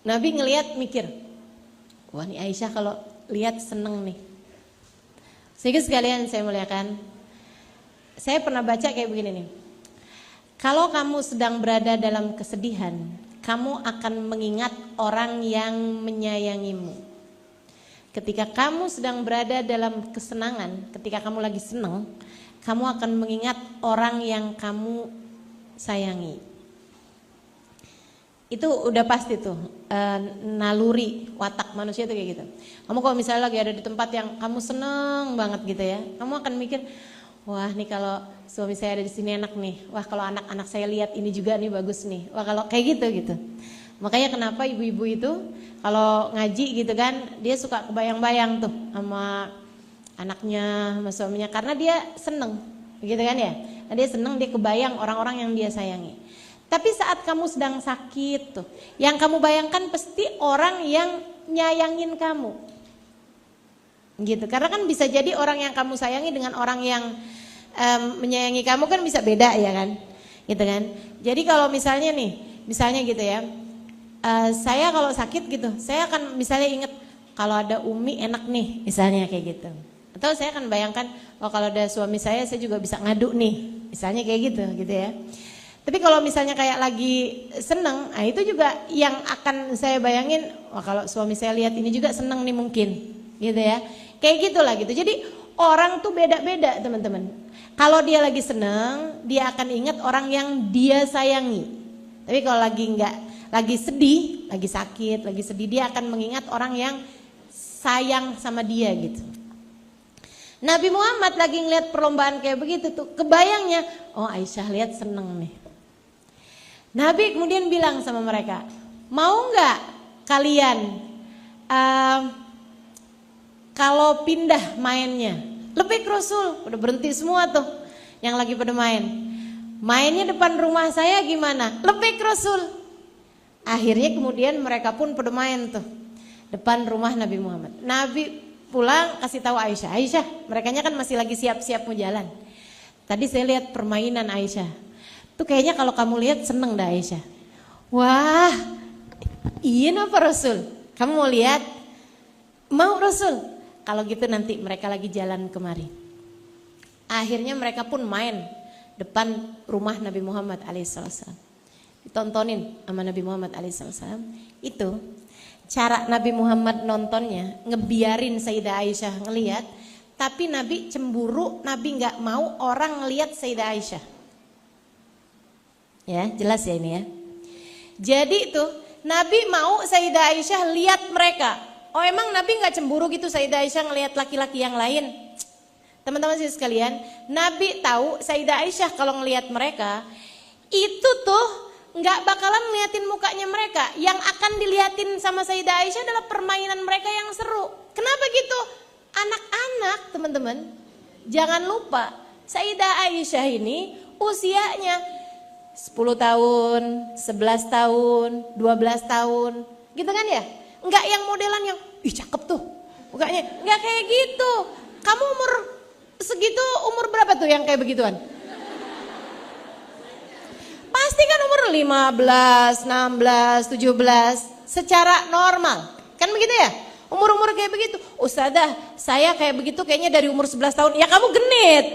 Nabi ngelihat mikir, wah nih Aisyah kalau lihat seneng nih. Sehingga sekalian saya muliakan, saya pernah baca kayak begini nih. Kalau kamu sedang berada dalam kesedihan, kamu akan mengingat orang yang menyayangimu. Ketika kamu sedang berada dalam kesenangan, ketika kamu lagi senang, kamu akan mengingat orang yang kamu sayangi. Itu udah pasti tuh naluri watak manusia tuh kayak gitu. Kamu kalau misalnya lagi ada di tempat yang kamu seneng banget gitu ya, kamu akan mikir, wah nih kalau suami saya ada di sini enak nih, wah kalau anak-anak saya lihat ini juga nih bagus nih, wah kalau kayak gitu. Makanya kenapa ibu-ibu itu kalau ngaji gitu kan, dia suka kebayang-bayang tuh sama anaknya, sama suaminya, karena dia seneng, begitu kan ya? Nah, dia seneng, dia kebayang orang-orang yang dia sayangi. Tapi saat kamu sedang sakit tuh, yang kamu bayangkan pasti orang yang nyayangin kamu. Gitu. Karena kan bisa jadi orang yang kamu sayangi dengan orang yang menyayangi kamu kan bisa beda ya kan? Gitu kan? Jadi kalau misalnya gitu ya. Saya kalau sakit gitu, saya akan misalnya inget kalau ada Umi enak nih, misalnya kayak gitu. Atau saya akan bayangkan, oh kalau ada suami saya juga bisa ngadu nih, misalnya kayak gitu ya. Tapi kalau misalnya kayak lagi seneng, nah itu juga yang akan saya bayangin, wah kalau suami saya lihat ini juga seneng nih mungkin, gitu ya. Kayak gitulah gitu. Jadi orang tuh beda-beda teman-teman. Kalau dia lagi seneng, dia akan ingat orang yang dia sayangi. Tapi kalau lagi sedih, lagi sakit, lagi sedih, dia akan mengingat orang yang sayang sama dia gitu. Nabi Muhammad lagi ngeliat perlombaan kayak begitu tuh, kebayangnya, oh Aisyah lihat seneng nih. Nabi kemudian bilang sama mereka, mau nggak kalian kalau pindah mainnya? Lebih Rasul, udah berhenti semua tuh yang lagi pada main. Mainnya depan rumah saya gimana? Lebih Rasul. Akhirnya kemudian mereka pun pada main tuh depan rumah Nabi Muhammad. Nabi pulang kasih tahu Aisyah, merekanya kan masih lagi siap-siap mau jalan. Tadi saya lihat permainan Aisyah. Tuh kayaknya kalau kamu lihat seneng dah Aisyah. Wah, iya apa Rasul? Kamu mau lihat? Mau Rasul? Kalau gitu nanti mereka lagi jalan kemari. Akhirnya mereka pun main depan rumah Nabi Muhammad alaihissalam. Ditontonin sama Nabi Muhammad alaihissalam. Itu cara Nabi Muhammad nontonnya, ngebiarin Sayyidah Aisyah ngelihat. Tapi Nabi cemburu, Nabi gak mau orang ngelihat Sayyidah Aisyah. Ya, jelas ya ini ya. Jadi itu Nabi mau Sayyidah Aisyah lihat mereka. Oh emang Nabi gak cemburu gitu Sayyidah Aisyah ngelihat laki-laki yang lain? Teman-teman sekalian, Nabi tahu Sayyidah Aisyah kalau ngelihat mereka itu tuh gak bakalan ngeliatin mukanya mereka. Yang akan diliatin sama Sayyidah Aisyah adalah permainan mereka yang seru. Kenapa gitu? Anak-anak teman-teman, jangan lupa Sayyidah Aisyah ini usianya 10 tahun, 11 tahun, 12 tahun, gitu kan ya? Enggak yang modelan yang, ih cakep tuh, mukanya, enggak kayak gitu. Kamu umur segitu, umur berapa tuh yang kayak begituan? Pasti kan umur 15, 16, 17, secara normal, kan begitu ya? Umur-umur kayak begitu, Ustazah saya kayak begitu kayaknya dari umur 11 tahun, ya kamu genit.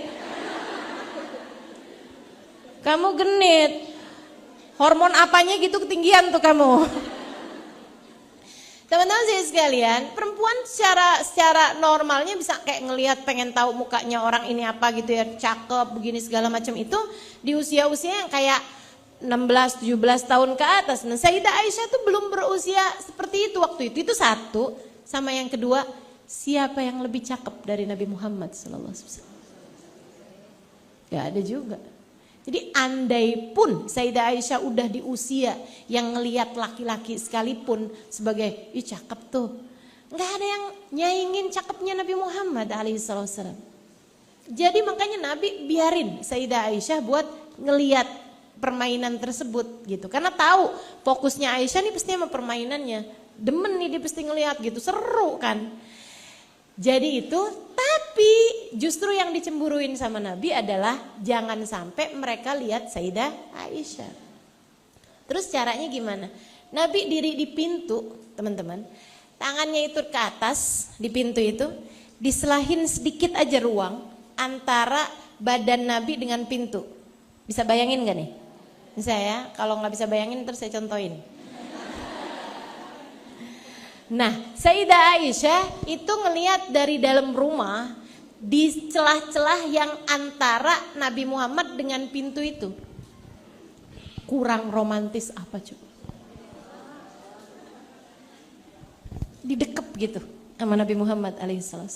Kamu genit, hormon apanya gitu ketinggian tuh kamu. Teman-teman sekalian, perempuan secara normalnya bisa kayak ngelihat pengen tahu mukanya orang ini apa gitu ya, cakep begini segala macam itu di usia-usia yang kayak 16, 17 tahun ke atas. Nah Sayyidah Aisyah tuh belum berusia seperti itu waktu itu satu. Sama yang kedua, siapa yang lebih cakep dari Nabi Muhammad SAW? Gak ada juga. Jadi andai pun Sayyidah Aisyah udah di usia yang ngelihat laki-laki sekalipun sebagai, ih cakep tuh. Gak ada yang nyaingin cakepnya Nabi Muhammad alaihissalam. Jadi makanya Nabi biarin Sayyidah Aisyah buat ngelihat permainan tersebut gitu. Karena tahu fokusnya Aisyah nih pasti sama permainannya. Demen nih dia pasti ngelihat gitu, seru kan. Jadi itu, tapi justru yang dicemburuin sama Nabi adalah jangan sampai mereka lihat Sayyidah Aisyah. Terus caranya gimana? Nabi diri di pintu, teman-teman. Tangannya itu ke atas di pintu itu, diselahin sedikit aja ruang antara badan Nabi dengan pintu. Bisa bayangin gak nih? Bisa ya, kalau gak bisa bayangin terus saya contohin. Nah, Sayyidah Aisyah itu ngelihat dari dalam rumah di celah-celah yang antara Nabi Muhammad dengan pintu itu. Kurang romantis apa coba? didekep gitu sama Nabi Muhammad alaihissalam.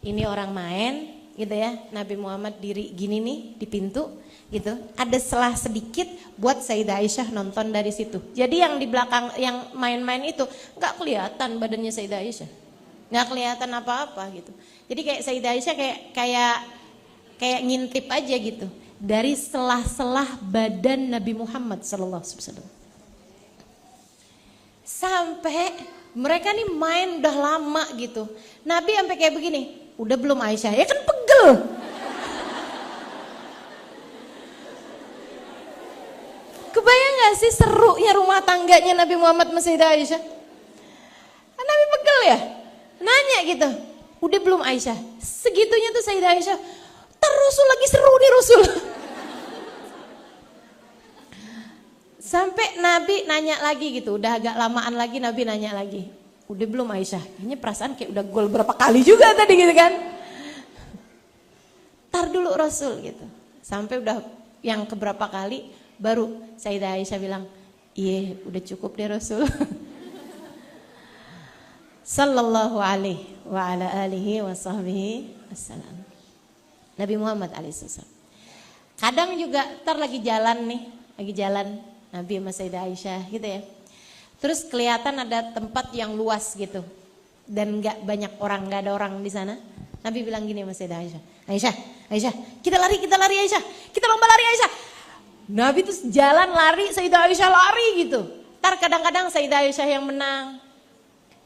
Ini orang main gitu ya, Nabi Muhammad diri gini nih di pintu gitu, ada selah sedikit buat Sayyidah Aisyah nonton dari situ. Jadi yang di belakang yang main-main itu nggak kelihatan badannya Sayyidah Aisyah, nggak kelihatan apa-apa gitu. Jadi kayak Sayyidah Aisyah kayak ngintip aja gitu dari selah-selah badan Nabi Muhammad sallallahu alaihi wasallam. Sampai mereka nih main udah lama gitu. Nabi sampai kayak begini, udah belum Aisyah? Ya kan pegel. Kebayang gak sih serunya rumah tangganya Nabi Muhammad sama Sayyidah Aisyah? Nabi pegel ya? Nanya gitu, udah belum Aisyah? Segitunya tuh Sayyidah Aisyah, Rasul lagi seru nih Rasul. Sampai Nabi nanya lagi gitu, udah agak lamaan lagi Nabi nanya lagi, udah belum Aisyah? Kayaknya perasaan kayak udah gol berapa kali juga tadi gitu kan. Tar dulu Rasul gitu. Sampai udah yang keberapa kali baru Sayyidah Aisyah bilang, iya udah cukup deh Rasul. Sallallahu alaihi wa ala alihi wa sahbihi wassalam. Nabi Muhammad alaihissalam. Kadang juga ntar lagi jalan nih, lagi jalan Nabi sama Sayyidah Aisyah gitu ya. Terus kelihatan ada tempat yang luas gitu dan nggak banyak orang, nggak ada orang di sana. Nabi bilang gini sama Sayyidah Aisyah, Aisyah, kita lari Aisyah, kita lomba lari Aisyah. Nabi terus jalan lari, Sayyidah Aisyah lari gitu. Ntar kadang-kadang Sayyidah Aisyah yang menang,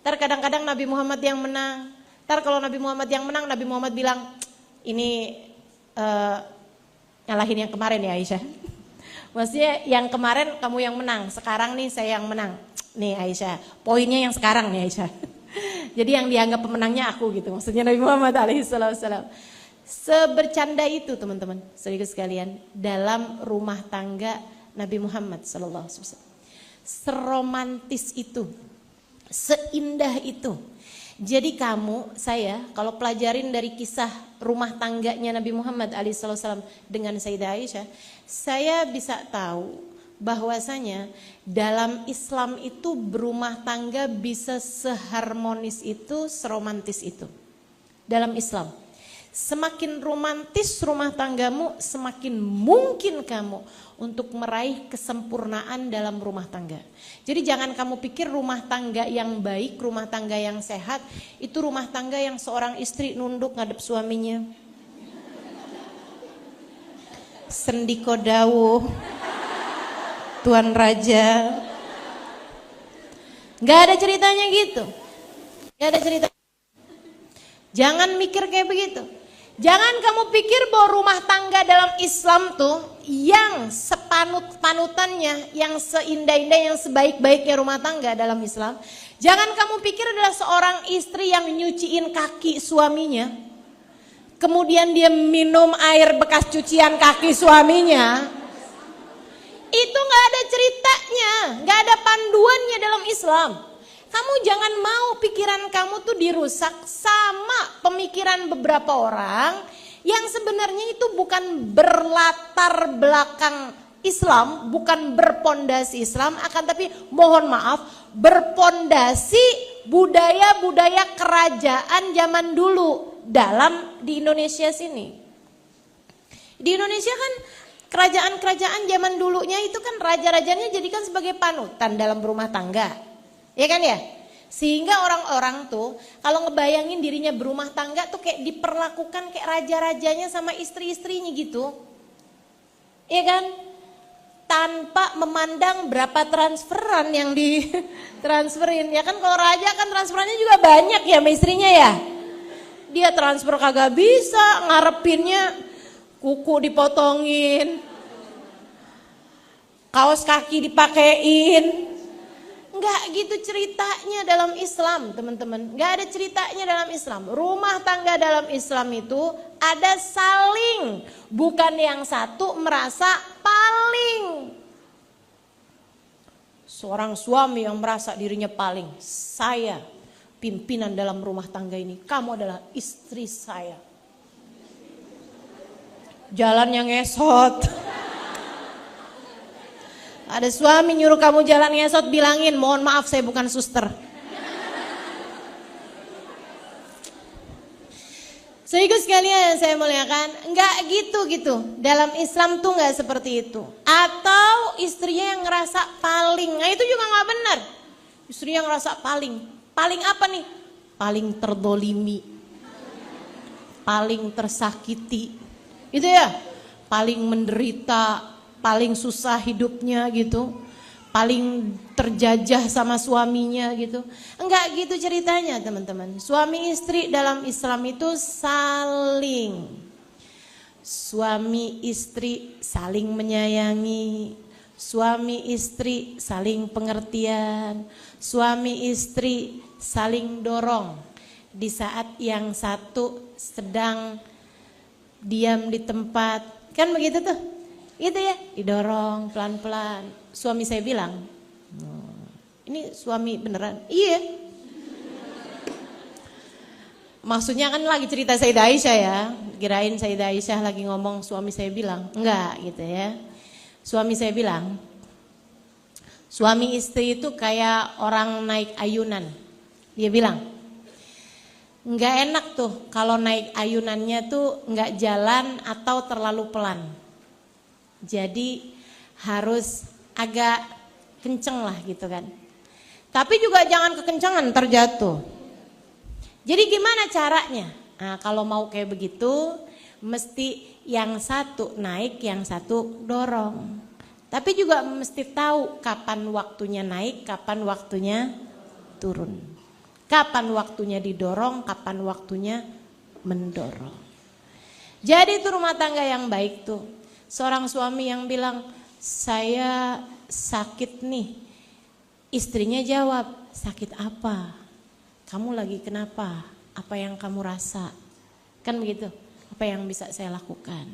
ntar kadang-kadang Nabi Muhammad yang menang. Ntar kalau Nabi Muhammad yang menang, Nabi Muhammad bilang, ini nyalahin yang kemarin ya Aisyah. Maksudnya yang kemarin kamu yang menang, sekarang nih saya yang menang. Nih Aisyah, poinnya yang sekarang nih Aisyah. Jadi yang dianggap pemenangnya aku gitu. Maksudnya Nabi Muhammad alaihissalam. Sebercanda itu teman-teman, saudara sekalian, dalam rumah tangga Nabi Muhammad sallallahu alaihi wasallam. Seromantis itu, seindah itu. Jadi kamu, saya kalau pelajarin dari kisah rumah tangganya Nabi Muhammad alaihissalam dengan Sayyidah Aisyah, saya bisa tahu bahwasanya dalam Islam itu berumah tangga bisa seharmonis itu, seromantis itu. Dalam Islam, semakin romantis rumah tanggamu, semakin mungkin kamu untuk meraih kesempurnaan dalam rumah tangga. Jadi jangan kamu pikir rumah tangga yang baik, rumah tangga yang sehat, itu rumah tangga yang seorang istri nunduk ngadep suaminya. Sendiko dawuh, Tuan Raja. Gak ada ceritanya gitu. Gak ada cerita. Jangan mikir kayak begitu. Jangan kamu pikir bahwa rumah tangga dalam Islam tuh yang sepanut-panutannya, yang seindah-indah, yang sebaik-baiknya rumah tangga dalam Islam. Jangan kamu pikir adalah seorang istri yang nyuciin kaki suaminya, kemudian dia minum air bekas cucian kaki suaminya. Itu gak ada ceritanya, gak ada panduannya dalam Islam. Kamu jangan mau pikiran kamu tuh dirusak sama pemikiran beberapa orang yang sebenarnya itu bukan berlatar belakang Islam, bukan berpondasi Islam, akan tapi mohon maaf berpondasi budaya-budaya kerajaan zaman dulu di Indonesia sini. Di Indonesia kan kerajaan-kerajaan zaman dulunya itu kan raja-rajanya jadikan sebagai panutan dalam rumah tangga. Ya kan ya? Sehingga orang-orang tuh kalau ngebayangin dirinya berumah tangga tuh kayak diperlakukan kayak raja-rajanya sama istri-istrinya gitu. Ya kan? Tanpa memandang berapa transferan yang ditransferin. Ya kan kalau raja kan transferannya juga banyak ya sama istrinya ya. Dia transfer kagak bisa, ngarepinnya kuku dipotongin, kaos kaki dipakein. Enggak gitu ceritanya dalam Islam teman-teman. Enggak ada ceritanya dalam Islam. Rumah tangga dalam Islam itu ada saling, bukan yang satu merasa paling. Seorang suami yang merasa dirinya paling, saya pimpinan dalam rumah tangga ini, kamu adalah istri saya. Jalan yang ngesot. Ada suami nyuruh kamu jalan ngesot, bilangin mohon maaf saya bukan suster. Sehingga sekalian yang saya muliakan, enggak gitu. Dalam Islam tuh enggak seperti itu. Atau istrinya yang ngerasa paling, nah itu juga enggak benar. Istrinya yang ngerasa paling apa nih? Paling terdolimi, paling tersakiti, itu ya, paling menderita, paling susah hidupnya gitu, paling terjajah sama suaminya gitu. Enggak gitu ceritanya teman-teman. Suami istri dalam Islam itu saling. Suami istri saling menyayangi. Suami istri saling pengertian. Suami istri saling dorong. Di saat yang satu sedang diam di tempat. Kan begitu tuh. Gitu ya, didorong pelan-pelan. Suami saya bilang, ini suami beneran? Iya. Maksudnya kan lagi cerita Sayyidah Aisyah ya. Kirain Sayyidah Aisyah lagi ngomong suami saya bilang. Enggak gitu ya. Suami saya bilang, suami istri itu kayak orang naik ayunan. Dia bilang, enggak enak tuh kalau naik ayunannya tuh enggak jalan atau terlalu pelan. Jadi harus agak kenceng lah gitu kan. Tapi juga jangan kekencangan terjatuh. Jadi gimana caranya? Nah, kalau mau kayak begitu mesti yang satu naik, yang satu dorong. Tapi juga mesti tahu kapan waktunya naik, kapan waktunya turun. Kapan waktunya didorong, kapan waktunya mendorong. Jadi itu rumah tangga yang baik tuh. Seorang suami yang bilang, saya sakit nih. Istrinya jawab, sakit apa? Kamu lagi kenapa? Apa yang kamu rasa? Kan begitu, apa yang bisa saya lakukan?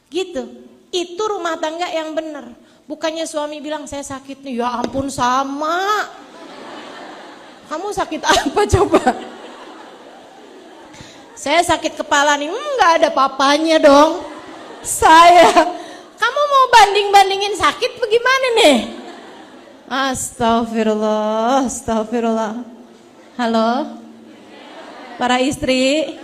Gitu, itu rumah tangga yang benar. Bukannya suami bilang, saya sakit nih, ya ampun sama. Kamu sakit apa coba? Saya sakit kepala nih, enggak ada papanya dong. Kamu mau banding-bandingin sakit bagaimana nih? Astagfirullah. Halo, para istri.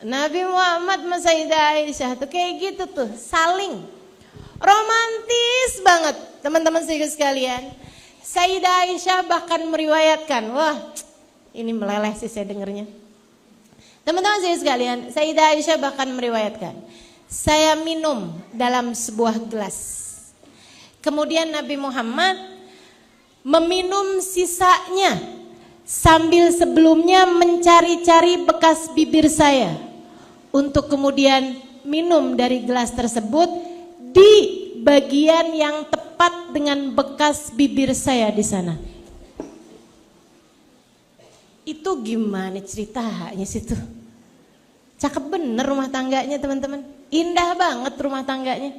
Nabi Muhammad sama Sayyidah Aisyah tuh kayak gitu tuh, saling romantis banget, teman-teman sekalian. Sayyidah Aisyah bahkan meriwayatkan, wah ini meleleh sih saya dengernya. Teman-teman sekalian, Sayyidah Aisyah bahkan meriwayatkan, saya minum dalam sebuah gelas. Kemudian Nabi Muhammad meminum sisanya sambil sebelumnya mencari-cari bekas bibir saya untuk kemudian minum dari gelas tersebut di bagian yang tepat dengan bekas bibir saya di sana. Itu gimana ceritanya situ? Cakep bener rumah tangganya teman-teman. Indah banget rumah tangganya.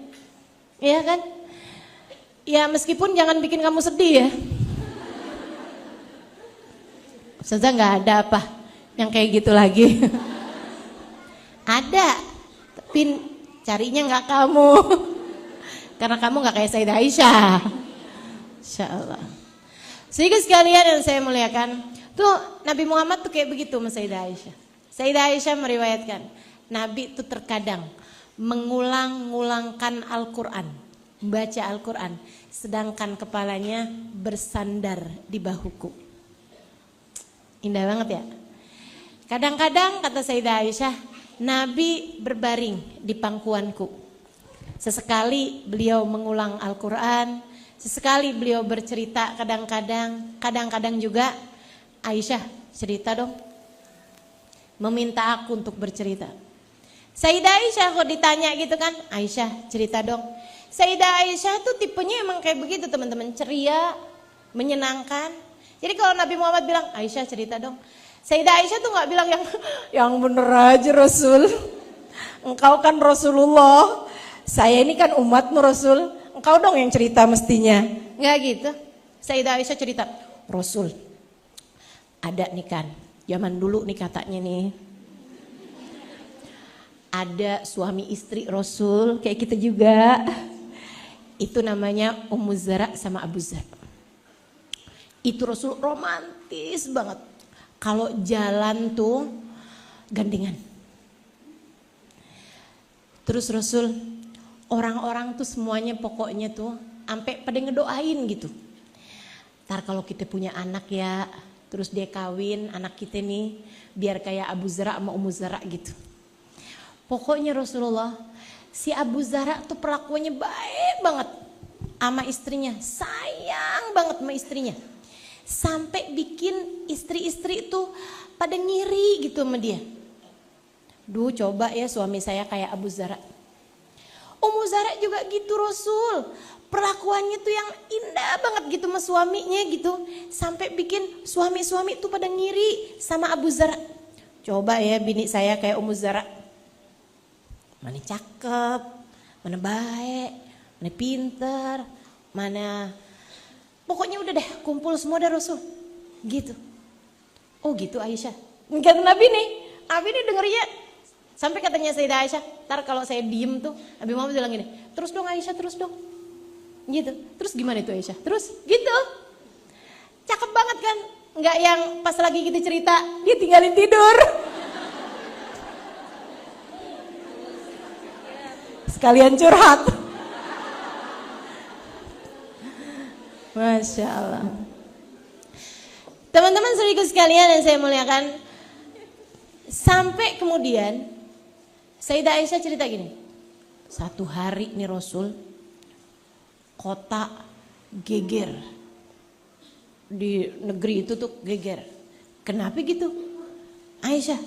Iya kan? Ya meskipun jangan bikin kamu sedih ya. Ustazah gak ada apa yang kayak gitu lagi. Ada, tapi carinya gak kamu. Karena kamu gak kayak Sayyidah Aisyah. Insya Allah. Sehingga sekalian yang saya muliakan, tuh Nabi Muhammad tuh kayak begitu sama Sayyidah Aisyah. Sayyidah Aisyah meriwayatkan, Nabi tuh terkadang mengulang-ngulangkan Al-Quran, membaca Al-Quran, sedangkan kepalanya bersandar di bahuku. Indah banget ya. Kadang-kadang kata Sayyidah Aisyah, Nabi berbaring di pangkuanku. Sesekali beliau mengulang Al-Quran, sesekali beliau bercerita kadang-kadang juga Aisyah cerita dong. Meminta aku untuk bercerita. Sayyidah Aisyah kok ditanya gitu kan, Aisyah cerita dong. Sayyidah Aisyah tuh tipenya emang kayak begitu teman-teman, ceria, menyenangkan. Jadi kalau Nabi Muhammad bilang, Aisyah cerita dong. Sayyidah Aisyah tuh gak bilang yang bener aja Rasul. Engkau kan Rasulullah, saya ini kan umatmu Rasul. Engkau dong yang cerita mestinya. Gak gitu. Sayyidah Aisyah cerita, Rasul ada nih kan, zaman dulu nih katanya nih. Ada suami istri Rasul, kayak kita juga. Itu namanya Ummu Zara sama Abu Zar. Itu Rasul romantis banget. kalau jalan tuh gandengan. Terus Rasul, orang-orang tuh semuanya pokoknya tuh sampai pada ngedoain gitu. Ntar kalau kita punya anak ya, terus dia kawin, anak kita nih biar kayak Abu Zara sama Ummu Zara gitu. Pokoknya Rasulullah, si Abu Zara tuh perlakuannya baik banget sama istrinya, sayang banget sama istrinya. Sampai bikin istri-istri tuh pada ngiri gitu sama dia. Duh, coba ya suami saya kayak Abu Zara. Ummu Zara juga gitu Rasul. Perlakuannya tuh yang indah banget gitu sama suaminya gitu. Sampai bikin suami-suami tuh pada ngiri sama Abu Zara. Coba ya bini saya kayak Ummu Zara. Mana cakep, mana baik, mana pinter, mana... Pokoknya udah deh kumpul semua dah Rasul. Gitu. Oh gitu Aisyah. Kata Nabi nih denger ya. Sampai katanya Sayyidah Aisyah, ntar kalau saya diem tuh, Nabi Muhammad bilang gini, terus dong Aisyah, terus dong. Gitu. Terus gimana itu Aisyah? Terus gitu. Cakep banget kan? Enggak yang pas lagi kita cerita, dia tinggalin tidur. Sekalian curhat. Masya Allah. Teman-teman saudaraku sekalian yang saya muliakan, sampai kemudian Sayyidah Aisyah cerita gini, satu hari nih Rasul, kota geger, di negeri itu tuh geger. Kenapa gitu? Aisyah,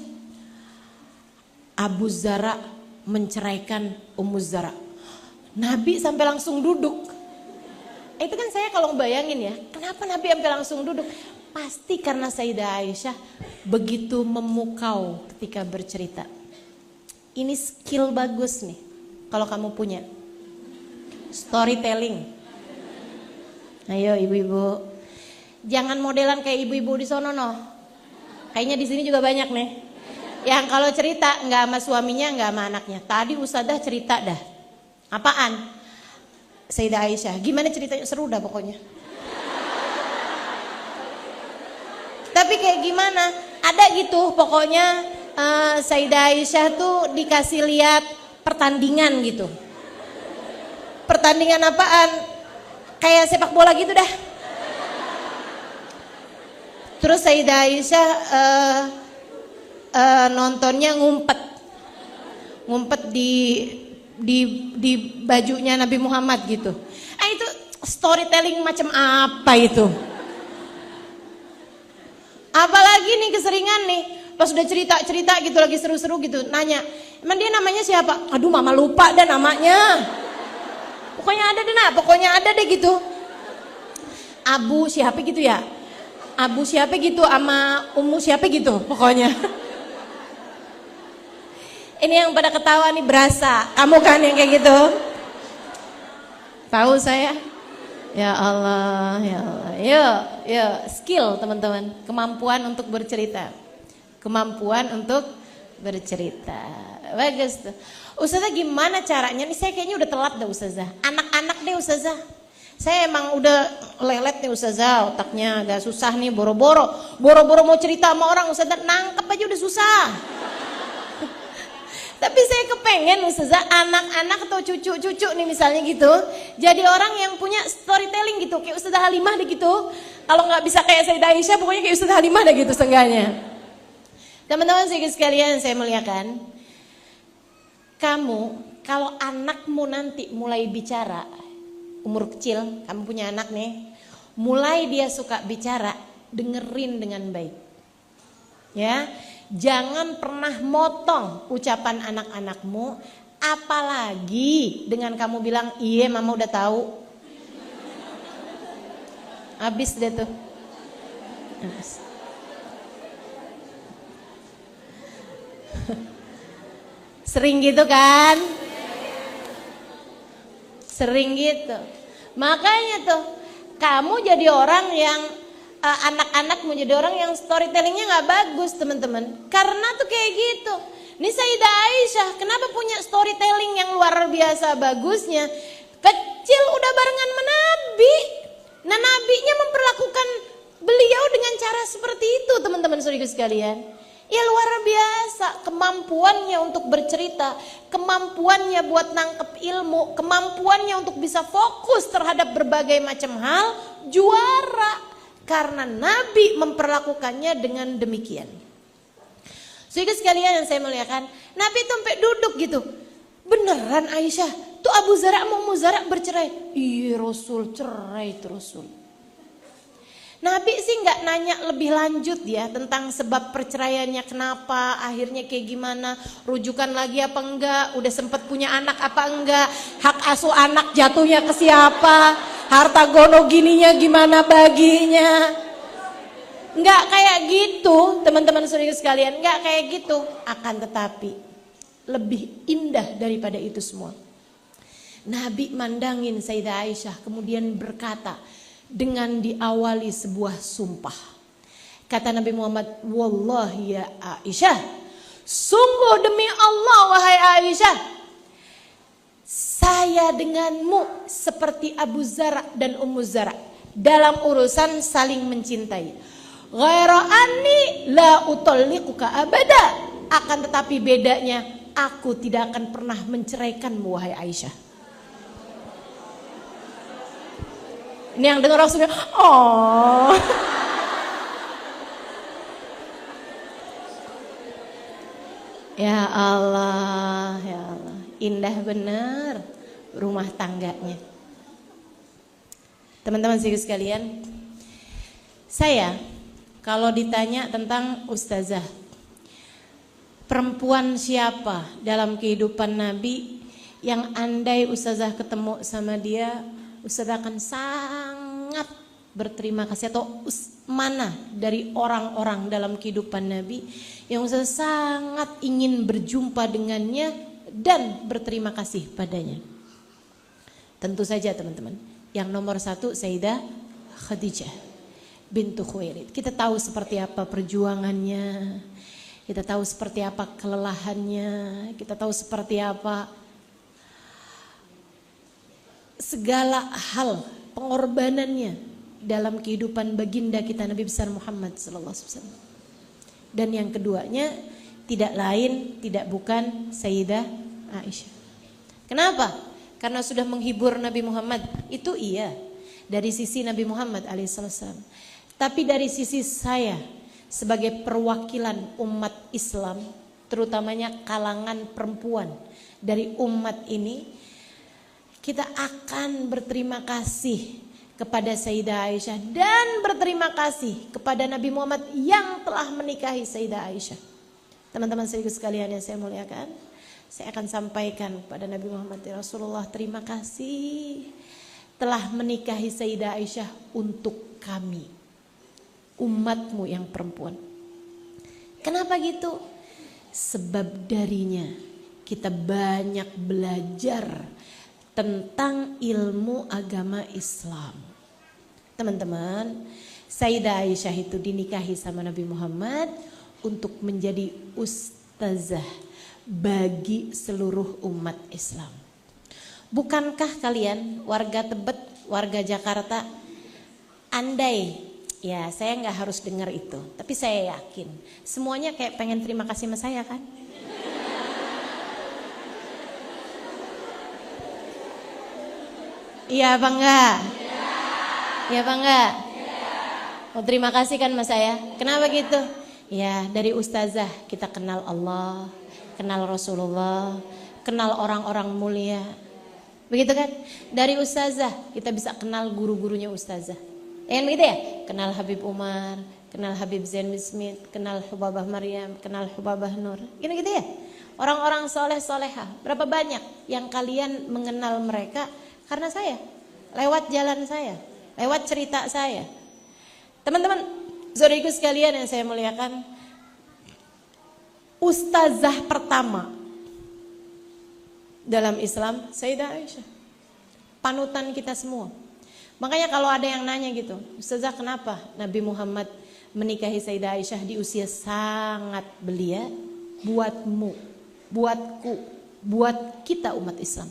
Abu Zara menceraikan Ummu Zara. Nabi sampai langsung duduk. Itu kan saya kalau bayangin ya, kenapa Nabi sampai langsung duduk? Pasti karena Sayyidah Aisyah begitu memukau ketika bercerita. Ini skill bagus nih kalau kamu punya. Storytelling. Ayo ibu-ibu. Jangan modelan kayak ibu-ibu di sono no. Kayaknya di sini juga banyak nih. Yang kalau cerita nggak sama suaminya, nggak sama anaknya. Tadi Ustadzah cerita dah. Apaan? Sayyidah Aisyah. Gimana ceritanya? Seru dah pokoknya. Tapi kayak gimana? Ada gitu pokoknya Sayyidah Aisyah tuh dikasih lihat pertandingan gitu. Pertandingan apaan? Kayak sepak bola gitu dah. Terus Sayyidah Aisyah nontonnya ngumpet di bajunya Nabi Muhammad gitu. Itu storytelling macam apa itu? Apalagi nih keseringan nih, pas udah cerita gitu lagi seru-seru gitu, nanya, emang dia namanya siapa? Aduh mama lupa dah namanya. Pokoknya ada deh gitu. Abu siapa gitu ya? Abu siapa gitu sama Ummu siapa gitu pokoknya. Ini yang pada ketawa nih berasa, kamu kan yang kayak gitu? Tahu saya? Ya Allah, ya Allah. Yuk, skill teman-teman, kemampuan untuk bercerita. Kemampuan untuk bercerita. Bagus tuh. Ustazah gimana caranya? Nih saya kayaknya udah telat dah Ustazah. Anak-anak deh Ustazah. Saya emang udah lelet nih Ustazah, otaknya agak susah nih, boro-boro mau cerita sama orang Ustazah, nangkep aja udah susah. Tapi saya kepengen Ustazah anak-anak atau cucu-cucu nih misalnya gitu, jadi orang yang punya storytelling gitu, kayak Ustazah Halimah deh gitu. Kalau nggak bisa kayak Sayyidah Aisyah, pokoknya kayak Ustazah Halimah deh gitu seenggaknya. Teman-teman sekalian saya muliakan, kamu kalau anakmu nanti mulai bicara, umur kecil, kamu punya anak nih, mulai dia suka bicara, dengerin dengan baik. Ya. Jangan pernah motong ucapan anak-anakmu, apalagi dengan kamu bilang, iya mama udah tahu. Habis deh tuh. Habis. Sering gitu kan? Sering gitu. Makanya tuh, kamu jadi orang yang anak-anak mau jadi orang yang storytellingnya nggak bagus teman-teman, karena tuh kayak gitu. Ini Sayyidah Aisyah kenapa punya storytelling yang luar biasa bagusnya? Kecil udah barengan sama Nabi. Nah Nabinya memperlakukan beliau dengan cara seperti itu teman-teman saudara sekalian. Ya luar biasa kemampuannya untuk bercerita, kemampuannya buat nangkep ilmu, kemampuannya untuk bisa fokus terhadap berbagai macam hal, juara. Karena Nabi memperlakukannya dengan demikian. Saudara sekalian yang saya muliakan, Nabi itu sampai duduk gitu. Beneran Aisyah, tuh Abu Zara mau Muzara bercerai. Iya Rasul, cerai itu Rasul. Nabi sih nggak nanya lebih lanjut ya tentang sebab perceraiannya kenapa, akhirnya kayak gimana, rujukan lagi apa enggak, udah sempet punya anak apa enggak, hak asuh anak jatuhnya ke siapa, harta gono gininya gimana baginya. Nggak kayak gitu teman-teman saudara sekalian, nggak kayak gitu. Akan tetapi lebih indah daripada itu semua. Nabi mandangin Sayyidah Aisyah kemudian berkata dengan diawali sebuah sumpah. Kata Nabi Muhammad, wallahi ya Aisyah, sungguh demi Allah wahai Aisyah, saya denganmu seperti Abu Zara dan Ummu Zara dalam urusan saling mencintai. Ghaira anni la utalliquka abada. Akan tetapi bedanya, aku tidak akan pernah menceraikanmu wahai Aisyah. Ini yang dengar Rasulnya, oh. Ya Allah, ya Allah, indah benar rumah tangganya. Teman-teman sekalian, saya kalau ditanya tentang ustazah, perempuan siapa dalam kehidupan Nabi yang andai ustazah ketemu sama dia, ustazah akan sangat berterima kasih, atau mana dari orang-orang dalam kehidupan Nabi yang ustazah sangat ingin berjumpa dengannya dan berterima kasih padanya. Tentu saja teman-teman, yang nomor satu Sayyidah Khadijah bintu Khuwailid. Kita tahu seperti apa perjuangannya, kita tahu seperti apa kelelahannya, kita tahu seperti apa segala hal pengorbanannya dalam kehidupan baginda kita Nabi besar Muhammad SAW. Dan yang keduanya tidak lain tidak bukan Sayyidah Aisyah. Kenapa? Karena sudah menghibur Nabi Muhammad, itu iya dari sisi Nabi Muhammad alaihissalam. Tapi dari sisi saya sebagai perwakilan umat Islam, terutamanya kalangan perempuan dari umat ini, kita akan berterima kasih kepada Sayyidah Aisyah dan berterima kasih kepada Nabi Muhammad yang telah menikahi Sayyidah Aisyah. Teman-teman sekalian yang saya muliakan, saya akan sampaikan kepada Nabi Muhammad, ya Rasulullah, terima kasih telah menikahi Sayyidah Aisyah untuk kami, umatmu yang perempuan. Kenapa gitu? Sebab darinya kita banyak belajar tentang ilmu agama Islam. Teman-teman, Sayyidah Aisyah itu dinikahi sama Nabi Muhammad untuk menjadi ustazah bagi seluruh umat Islam. Bukankah kalian warga Tebet, warga Jakarta, andai, ya saya nggak harus dengar itu, tapi saya yakin semuanya kayak pengen terima kasih sama saya kan? Iya apa enggak? Iya apa enggak? Oh, terima kasih kan mas saya. Kenapa gitu? Ya dari ustazah kita kenal Allah, kenal Rasulullah, kenal orang-orang mulia. Begitu kan? Dari ustazah kita bisa kenal guru-gurunya ustazah. Begitu ya? Kenal Habib Umar, kenal Habib Zain Smith, kenal Hubabah Maryam, kenal Hubabah Nur. Gitu ya? Orang-orang soleh-solehah. Berapa banyak yang kalian mengenal mereka karena saya, lewat jalan saya, lewat cerita saya. Teman-teman, saudaraku sekalian yang saya muliakan, ustazah pertama dalam Islam Sayyidah Aisyah, panutan kita semua. Makanya kalau ada yang nanya gitu, ustazah kenapa Nabi Muhammad menikahi Sayyidah Aisyah di usia sangat belia? Buatmu, buatku, buat kita umat Islam.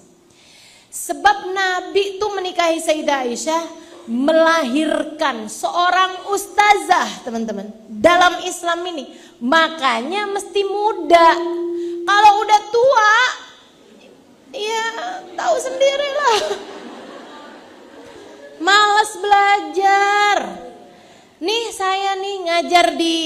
Sebab Nabi itu menikahi Sayyidah Aisyah melahirkan seorang ustazah, teman-teman, dalam Islam ini. Makanya mesti muda. Kalau udah tua, ya tahu sendirilah. Malas belajar. Nih saya nih ngajar di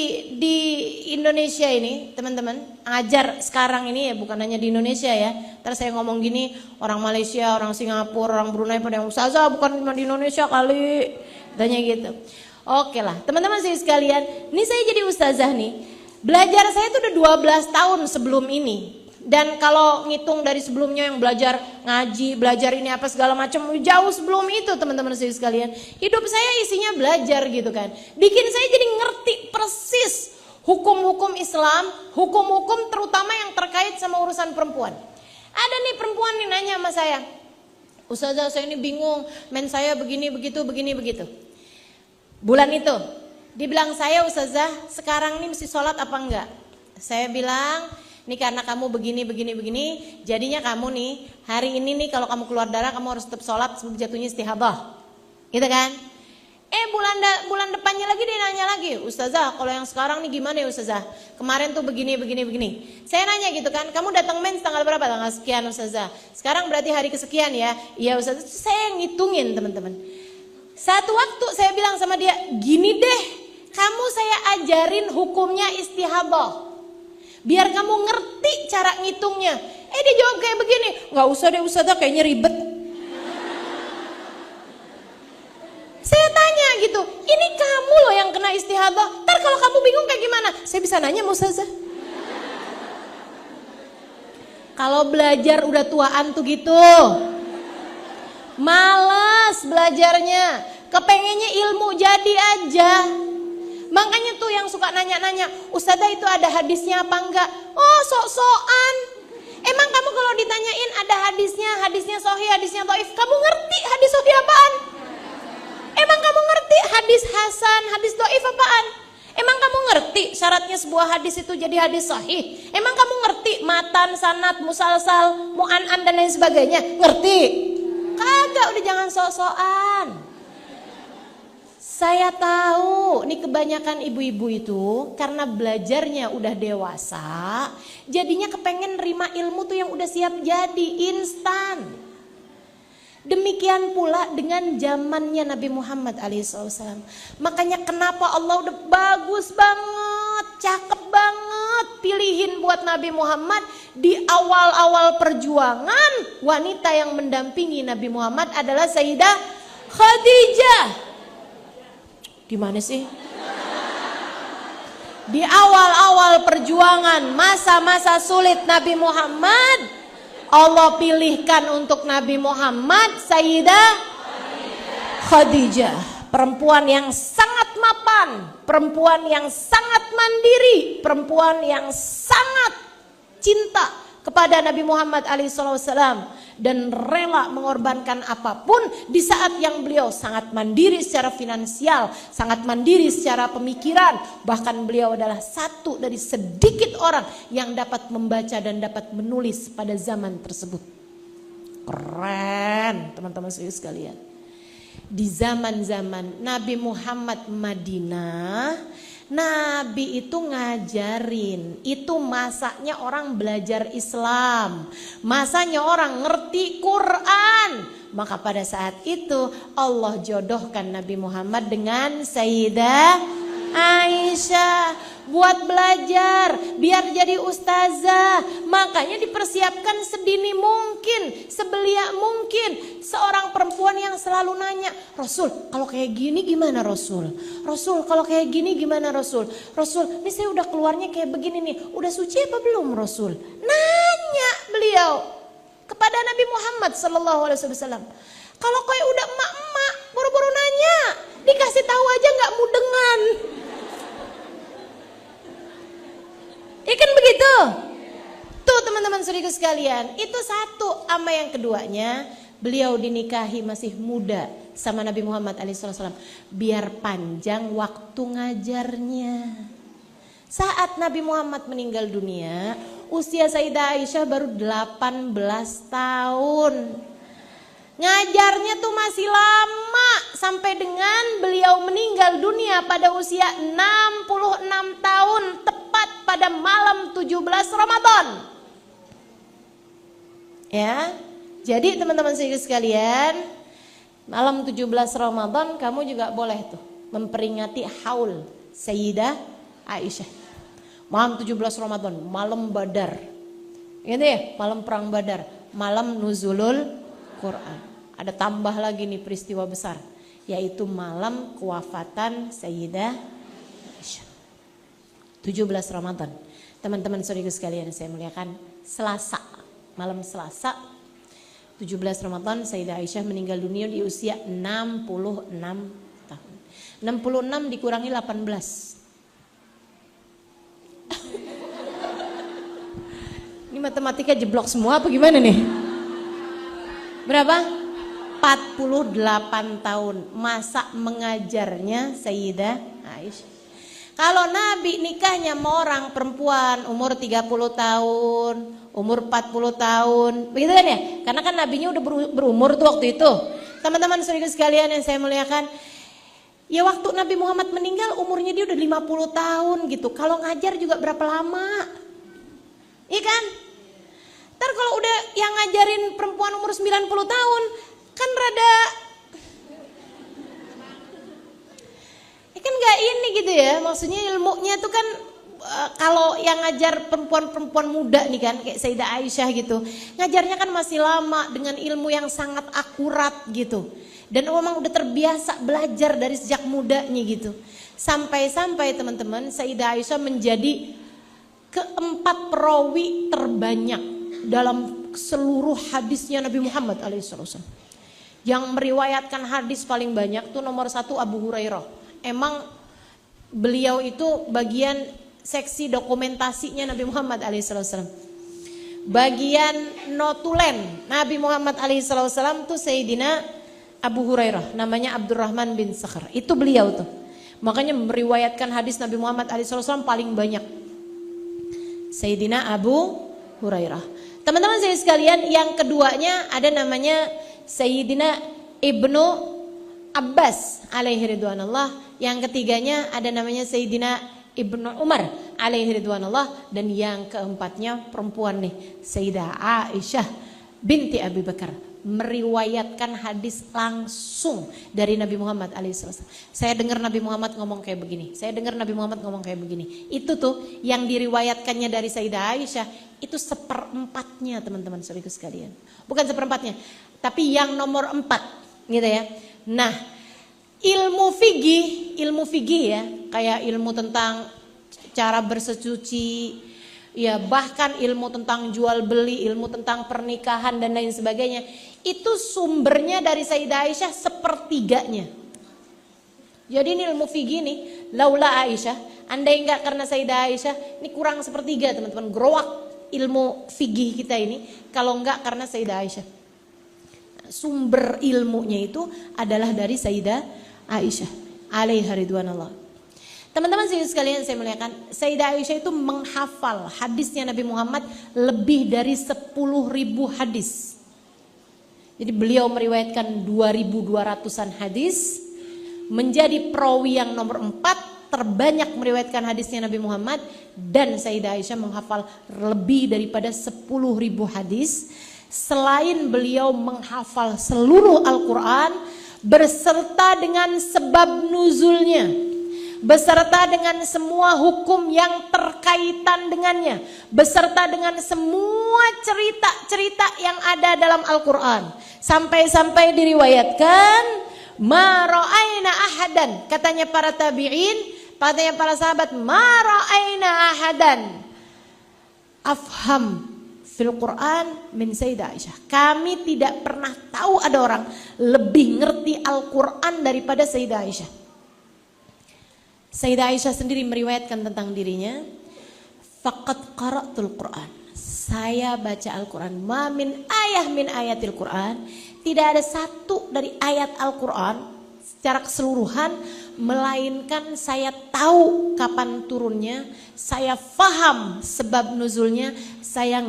Indonesia ini, teman-teman. Ngajar sekarang ini ya, bukan hanya di Indonesia ya. Terus saya ngomong gini, orang Malaysia, orang Singapura, orang Brunei pada yang ustazah, bukan cuma di Indonesia kali. Tanya gitu. Oke lah, teman-teman saya sekalian, ini saya jadi ustazah nih. Belajar saya tuh udah 12 tahun sebelum ini. Dan kalau ngitung dari sebelumnya yang belajar ngaji, belajar ini apa segala macam, jauh sebelum itu teman-teman saya sekalian. Hidup saya isinya belajar gitu kan. Bikin saya jadi ngerti persis hukum-hukum Islam, hukum-hukum terutama yang terkait sama urusan perempuan. Ada nih perempuan nih nanya sama saya, Ustazah saya ini bingung, men saya begini begitu, begini begitu. Bulan itu, dibilang saya Ustazah sekarang ini mesti sholat apa enggak? Saya bilang, ini karena kamu begini, jadinya kamu nih, hari ini nih kalau kamu keluar darah kamu harus tetap sholat sebelum jatuhnya istihadah. Gitu kan? Bulan depannya lagi dia nanya lagi, Ustazah kalau yang sekarang nih gimana ya Ustazah? Kemarin tuh begini. Saya nanya gitu kan, kamu datang mens tanggal berapa? Tanggal sekian Ustazah. Sekarang berarti hari kesekian ya? Iya Ustazah, saya ngitungin teman-teman. Satu waktu saya bilang sama dia, gini deh, kamu saya ajarin hukumnya istihadah. Biar kamu ngerti cara ngitungnya. Dia jawab kayak begini, gak usah deh Ustazah kayaknya ribet. Saya tanya gitu, ini kamu loh yang kena istihadah. Ntar kalau kamu bingung kayak gimana? Saya bisa nanya sama Ustazah. Kalau belajar udah tuaan tuh gitu. Malas belajarnya. Kepengennya ilmu jadi aja. Makanya tuh yang suka nanya-nanya, Ustazah itu ada hadisnya apa enggak? Oh sok-sokan. Emang kamu kalau ditanyain ada hadisnya sahih, hadisnya dhaif, kamu ngerti hadis sahih apaan? Emang kamu ngerti hadis hasan, hadis dhaif apaan? Emang kamu ngerti syaratnya sebuah hadis itu jadi hadis sahih? Emang kamu ngerti matan, sanad, musalsal, mu'an'an dan lain sebagainya? Ngerti? Kagak, udah jangan sok-sokan. Saya tahu, nih kebanyakan ibu-ibu itu karena belajarnya udah dewasa, jadinya kepengen nerima ilmu tuh yang udah siap jadi, instan. Demikian pula dengan zamannya Nabi Muhammad alaihissalam. Makanya kenapa Allah udah bagus banget, cakep banget pilihin buat Nabi Muhammad di awal-awal perjuangan. Wanita yang mendampingi Nabi Muhammad adalah Sayyidah Khadijah. Gimana sih? Di awal-awal perjuangan, masa-masa sulit Nabi Muhammad, Allah pilihkan untuk Nabi Muhammad Sayyidah Khadijah. Perempuan yang sangat mapan, perempuan yang sangat mandiri, perempuan yang sangat cinta kepada Nabi Muhammad alaihissalam. Dan rela mengorbankan apapun di saat yang beliau sangat mandiri secara finansial, sangat mandiri secara pemikiran. Bahkan beliau adalah satu dari sedikit orang yang dapat membaca dan dapat menulis pada zaman tersebut. Keren teman-teman sekalian. Di zaman-zaman Nabi Muhammad Madinah, Nabi itu ngajarin, itu masanya orang belajar Islam, masanya orang ngerti Quran. Maka pada saat itu Allah jodohkan Nabi Muhammad dengan Sayyidah Aisyah buat belajar, biar jadi ustazah. Makanya dipersiapkan sedini mungkin, sebelia mungkin. Seorang perempuan yang selalu nanya, Rasul kalau kayak gini gimana Rasul? Rasul kalau kayak gini gimana Rasul? Rasul ini saya udah keluarnya kayak begini nih, udah suci apa belum Rasul? Nanya beliau kepada Nabi Muhammad SAW. Kalau kayak udah emak-emak buru-buru nanya, dikasih tahu aja nggak mudengan. Ya kan begitu? Tuh teman-teman saudaraku sekalian, itu satu. Ama yang keduanya, beliau dinikahi masih muda sama Nabi Muhammad alaihissalam, biar panjang waktu ngajarnya. Saat Nabi Muhammad meninggal dunia, usia Sayyidah Aisyah baru 18 tahun. Ngajarnya tuh masih lama sampai dengan beliau meninggal dunia pada usia 66 tahun tepat pada malam 17 Ramadan. Ya. Jadi teman-teman sekalian, malam 17 Ramadan kamu juga boleh tuh memperingati haul Sayyidah Aisyah. Malam 17 Ramadan, malam Badar. Gitu ya, malam perang Badar, malam nuzulul Quran. Ada tambah lagi nih peristiwa besar, yaitu malam kewafatan Sayyidah Aisyah. 17 Ramadan. Teman-teman saudara sekalian saya muliakan, Selasa, malam Selasa 17 Ramadan Sayyidah Aisyah meninggal dunia di usia 66 tahun. 66 dikurangi 18. Ini matematika jeblok semua apa gimana nih? Berapa? 48 tahun masa mengajarnya Sayyidah Aisyah. Kalau Nabi nikahnya sama orang perempuan umur 30 tahun, umur 40 tahun, begitu kan ya? Karena kan Nabinya udah berumur tuh waktu itu. Teman-teman saudara sekalian yang saya muliakan, ya waktu Nabi Muhammad meninggal umurnya dia udah 50 tahun gitu. Kalau ngajar juga berapa lama? Iya kan? Ntar kalau udah yang ngajarin perempuan umur 90 tahun, kan rada kan gak ini gitu ya, maksudnya ilmunya tuh kan kalau yang ngajar perempuan-perempuan muda nih kan kayak Sayyidah Aisyah gitu, ngajarnya kan masih lama dengan ilmu yang sangat akurat gitu, dan memang udah terbiasa belajar dari sejak mudanya gitu, sampai-sampai teman-teman Sayyidah Aisyah menjadi keempat perawi terbanyak dalam seluruh hadisnya Nabi Muhammad alaihissalam. Yang meriwayatkan hadis paling banyak tuh nomor 1 Abu Hurairah. Emang beliau itu bagian seksi dokumentasinya Nabi Muhammad alaihissalam. Bagian notulen Nabi Muhammad alaihissalam tuh Sayyidina Abu Hurairah, namanya Abdurrahman bin Sakhar. Itu beliau tuh. Makanya meriwayatkan hadis Nabi Muhammad alaihissalam paling banyak. Sayyidina Abu Hurairah. Teman-teman saya sekalian, yang keduanya ada namanya Sayyidina Ibnu Abbas alaihi ridwanullah. Yang ketiganya ada namanya Sayyidina Ibnu Umar alaihi ridwanullah. Dan yang keempatnya perempuan nih, Sayyidah Aisyah binti Abi Bakar, meriwayatkan hadis langsung dari Nabi Muhammad alaihissalam. Saya dengar Nabi Muhammad ngomong kayak begini, saya dengar Nabi Muhammad ngomong kayak begini. Itu tuh yang diriwayatkannya dari Sayyidah Aisyah itu 1/4-nya teman-teman saudaraku sekalian. Bukan 1/4-nya, tapi yang nomor 4 gitu ya. Nah, ilmu fikih ya, kayak ilmu tentang cara bersesuci, ya bahkan ilmu tentang jual beli, ilmu tentang pernikahan dan lain sebagainya, itu sumbernya dari Sayyidah Aisyah 1/3-nya. Jadi ini ilmu fikih nih, laula Aisyah, andai enggak karena Sayyidah Aisyah, ini kurang 1/3 teman-teman, growak ilmu fikih kita ini, kalau enggak karena Sayyidah Aisyah. Sumber ilmunya itu adalah dari Sayyidah Aisyah alaiha ridwanullah. Teman-teman sekalian saya muliakan, Sayyidah Aisyah itu menghafal hadisnya Nabi Muhammad lebih dari 10.000 hadis. Jadi beliau meriwayatkan 2.200-an hadis, menjadi perawi yang nomor 4 terbanyak meriwayatkan hadisnya Nabi Muhammad, dan Sayyidah Aisyah menghafal lebih daripada 10.000 hadis. Selain beliau menghafal seluruh Al-Quran berserta dengan sebab nuzulnya, beserta dengan semua hukum yang terkaitan dengannya, beserta dengan semua cerita-cerita yang ada dalam Al-Quran. Sampai-sampai diriwayatkan, ma ra'aina ahadan, katanya para tabi'in, katanya para sahabat, ma ra'aina ahadan afham fil Quran min Sayyidah Aisyah. Kami tidak pernah tahu ada orang lebih ngerti Al-Quran daripada Sayyidah Aisyah. Sayyidah Aisyah sendiri meriwayatkan tentang dirinya, faqad qara'tul Quran, saya baca Al-Quran, ma min ayah min ayatil Quran, tidak ada satu dari ayat Al-Quran secara keseluruhan melainkan saya tahu kapan turunnya, saya faham sebab nuzulnya, saya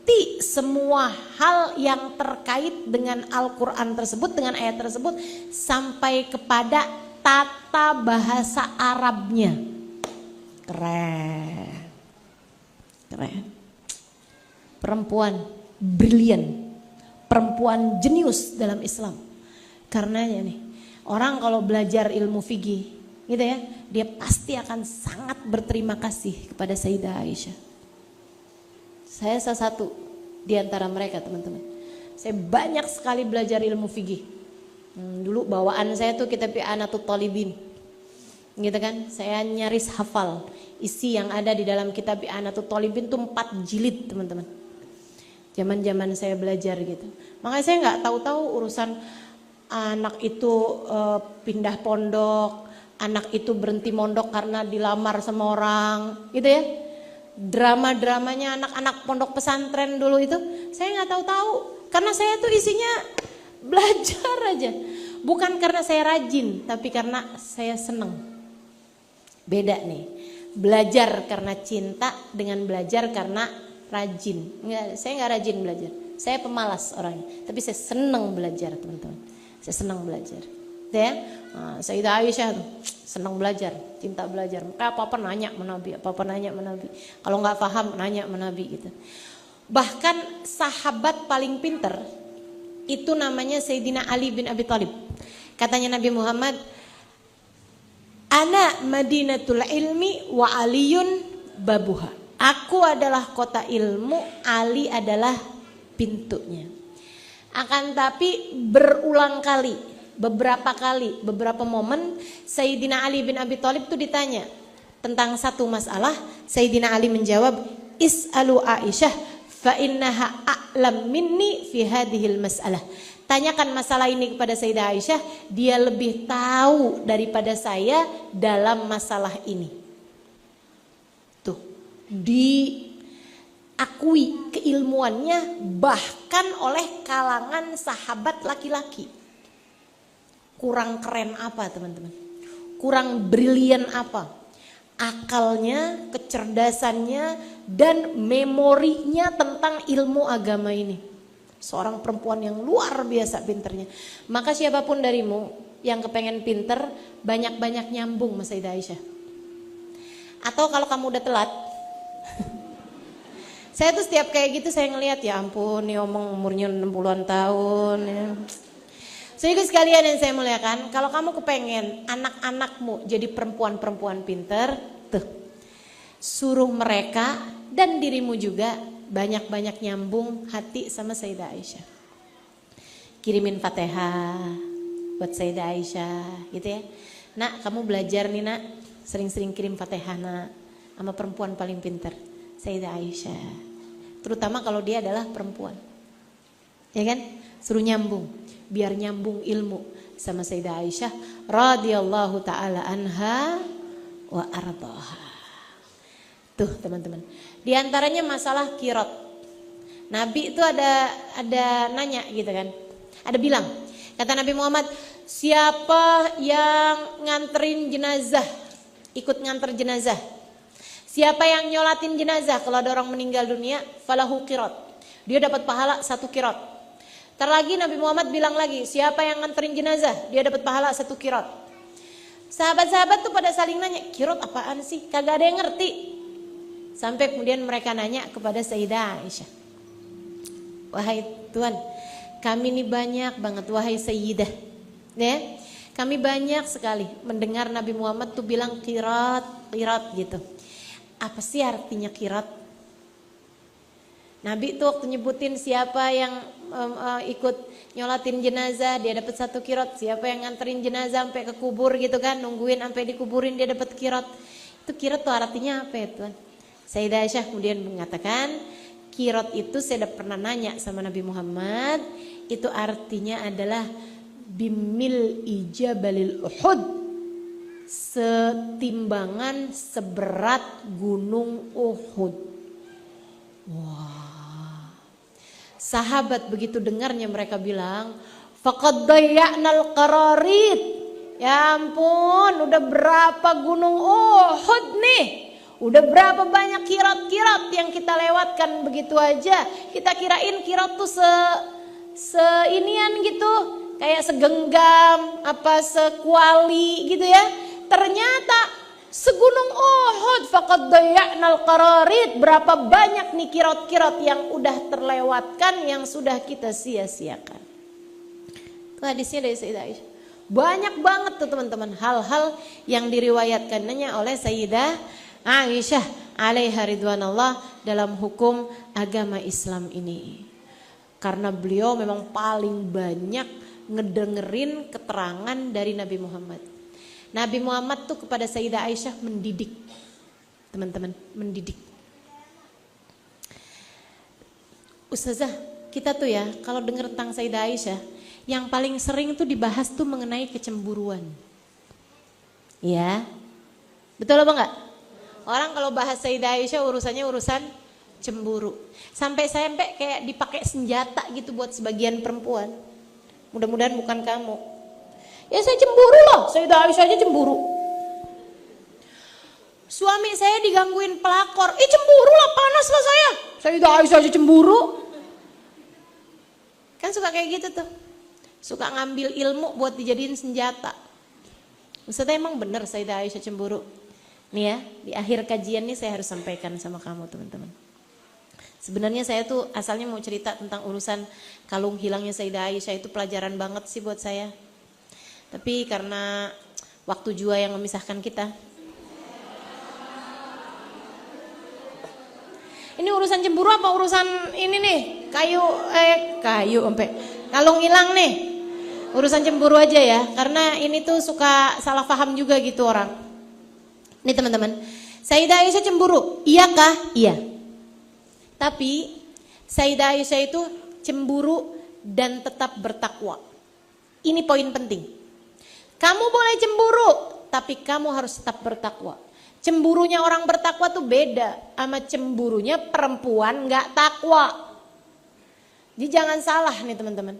mengerti semua hal yang terkait dengan Al-Quran tersebut, dengan ayat tersebut, sampai kepada tata bahasa Arabnya. Keren. Keren. Perempuan brilian, perempuan jenius dalam Islam. Karenanya nih, orang kalau belajar ilmu fikih gitu ya, dia pasti akan sangat berterima kasih kepada Sayyidah Aisyah. Saya salah satu di antara mereka, teman-teman. Saya banyak sekali belajar ilmu fikih. Dulu bawaan saya tuh kitab I'anatul Talibin. Gitu kan? Saya nyaris hafal isi yang ada di dalam kitab I'anatul Talibin tuh 4 jilid, teman-teman. Zaman-zaman saya belajar gitu. Makanya saya nggak tahu-tahu urusan anak itu pindah pondok, anak itu berhenti mondok karena dilamar sama orang, gitu ya. Drama-dramanya anak-anak pondok pesantren dulu itu saya nggak tahu-tahu, karena saya tuh isinya belajar aja, bukan karena saya rajin, tapi karena saya seneng. Beda nih, belajar karena cinta dengan belajar karena rajin. Saya nggak rajin belajar, saya pemalas orangnya, tapi saya seneng belajar, teman-teman. Saya seneng belajar, ya. Sayyidah Aisyah tuh senang belajar, cinta belajar. Maka apa-apa nanya sama Nabi, apa-apa nanya sama Nabi. Kalau nggak paham nanya sama Nabi gitu. Bahkan sahabat paling pinter itu namanya Sayyidina Ali bin Abi Thalib. Katanya Nabi Muhammad, "Ana Madinatul ilmi wa Aliyun babuha." Aku adalah kota ilmu, Ali adalah pintunya. Akan tapi berulang kali, beberapa momen Sayyidina Ali bin Abi Thalib itu ditanya tentang satu masalah. Sayyidina Ali menjawab, "Is'alu Aisyah fa innaha a'lam minni fi hadhil mas'alah." Tanyakan masalah ini kepada Sayyidah Aisyah, dia lebih tahu daripada saya dalam masalah ini. Tuh, diakui keilmuannya bahkan oleh kalangan sahabat laki-laki. Kurang keren apa, teman-teman? Kurang brilian apa? Akalnya, kecerdasannya, dan memorinya tentang ilmu agama ini. Seorang perempuan yang luar biasa pinternya. Maka siapapun darimu yang kepengen pinter, banyak-banyak nyambung sama Sayyidah Aisyah. Atau kalau kamu udah telat, saya tuh setiap kayak gitu saya ngelihat, ya ampun, nih omong umurnya 60-an tahun ya. Sehingga sekalian yang saya muliakan, kalau kamu kepengen anak-anakmu jadi perempuan-perempuan pinter, tuh suruh mereka dan dirimu juga banyak-banyak nyambung hati sama Sayyidah Aisyah. Kirimin Fatihah buat Sayyidah Aisyah, gitu ya. Nak, kamu belajar nih nak, sering-sering kirim Fatihah nak, sama perempuan paling pinter, Sayyidah Aisyah. Terutama kalau dia adalah perempuan, ya kan? Suruh nyambung, biar nyambung ilmu sama Sayyidah Aisyah radhiyallahu taala anha wa ardhaha. Tuh teman-teman, di antaranya masalah qiraat. Nabi itu ada nanya gitu kan, ada bilang, kata Nabi Muhammad, siapa yang nganterin jenazah, ikut nganter jenazah, siapa yang nyolatin jenazah kalau ada orang meninggal dunia, falahu qiraat, dia dapat pahala 1 qiraat. Terlagi Nabi Muhammad bilang lagi, siapa yang nganterin jenazah, dia dapat pahala 1 qiraat. Sahabat-sahabat tuh pada saling nanya, qiraat apaan sih? Kagak ada yang ngerti. Sampai kemudian mereka nanya kepada Sayyidah Aisyah, wahai Tuhan, kami ini banyak banget, wahai Sayyidah, ya, kami banyak sekali mendengar Nabi Muhammad tuh bilang qiraat gitu. Apa sih artinya qiraat? Nabi tuh waktu nyebutin siapa yang ikut nyolatin jenazah dia dapat 1 qiraat, siapa yang nganterin jenazah sampai ke kubur gitu kan, nungguin sampai dikuburin dia dapat qiraat. Itu qiraat tuh artinya apa ya Tuhan? Sayyidah Aisyah kemudian mengatakan, qiraat itu saya udah pernah nanya sama Nabi Muhammad, itu artinya adalah bimil ijabalil Uhud, setimbangan seberat gunung Uhud. Wah, sahabat begitu dengarnya mereka bilang, faqad dayya'nal qararit. Ya ampun, udah berapa gunung Uhud nih? Udah berapa banyak kirat-kirat yang kita lewatkan begitu aja. Kita kirain kirat tuh seinian gitu, kayak segenggam, apa sekuali gitu ya. Ternyata segunung Uhud, faqad daya'nal qararid. Berapa banyak nih kirat-kirat yang udah terlewatkan, yang sudah kita sia-siakan. Itu hadisnya dari Sayyidah Aisyah. Banyak banget tuh teman-teman hal-hal yang diriwayatkannya oleh Sayyidah Aisyah alaiha ridwanallah dalam hukum agama Islam ini. Karena beliau memang paling banyak ngedengerin keterangan dari Nabi Muhammad. Nabi Muhammad tuh kepada Sayyidah Aisyah mendidik. Teman-teman, mendidik. Ustazah, kita tuh ya kalau denger tentang Sayyidah Aisyah, yang paling sering tuh dibahas tuh mengenai kecemburuan. Ya. Betul apa enggak? Orang kalau bahas Sayyidah Aisyah urusannya urusan cemburu. Sampai-sampai kayak dipakai senjata gitu buat sebagian perempuan. Mudah-mudahan bukan kamu. Ya saya cemburu loh, Sayyidah Aisyah aja cemburu. Suami saya digangguin pelakor, cemburu lah, panas lah saya. Sayyidah Aisyah aja cemburu. Kan suka kayak gitu tuh. Suka ngambil ilmu buat dijadiin senjata. Ustazah emang bener Sayyidah Aisyah cemburu? Nih ya, di akhir kajian nih saya harus sampaikan sama kamu teman-teman. Sebenarnya saya tuh asalnya mau cerita tentang urusan kalung hilangnya Sayyidah Aisyah, itu pelajaran banget sih buat saya. Tapi karena waktu jua yang memisahkan kita. Ini urusan cemburu apa urusan ini nih? Kayu sampai kalung hilang nih. Urusan cemburu aja ya, karena ini tuh suka salah paham juga gitu orang. Nih teman-teman, Sayyidah Aisyah cemburu, iyakah? Iya. Tapi Sayyidah Aisyah itu cemburu dan tetap bertakwa. Ini poin penting. Kamu boleh cemburu, tapi kamu harus tetap bertakwa. Cemburunya orang bertakwa tuh beda sama cemburunya perempuan gak takwa. Jadi jangan salah nih teman-teman.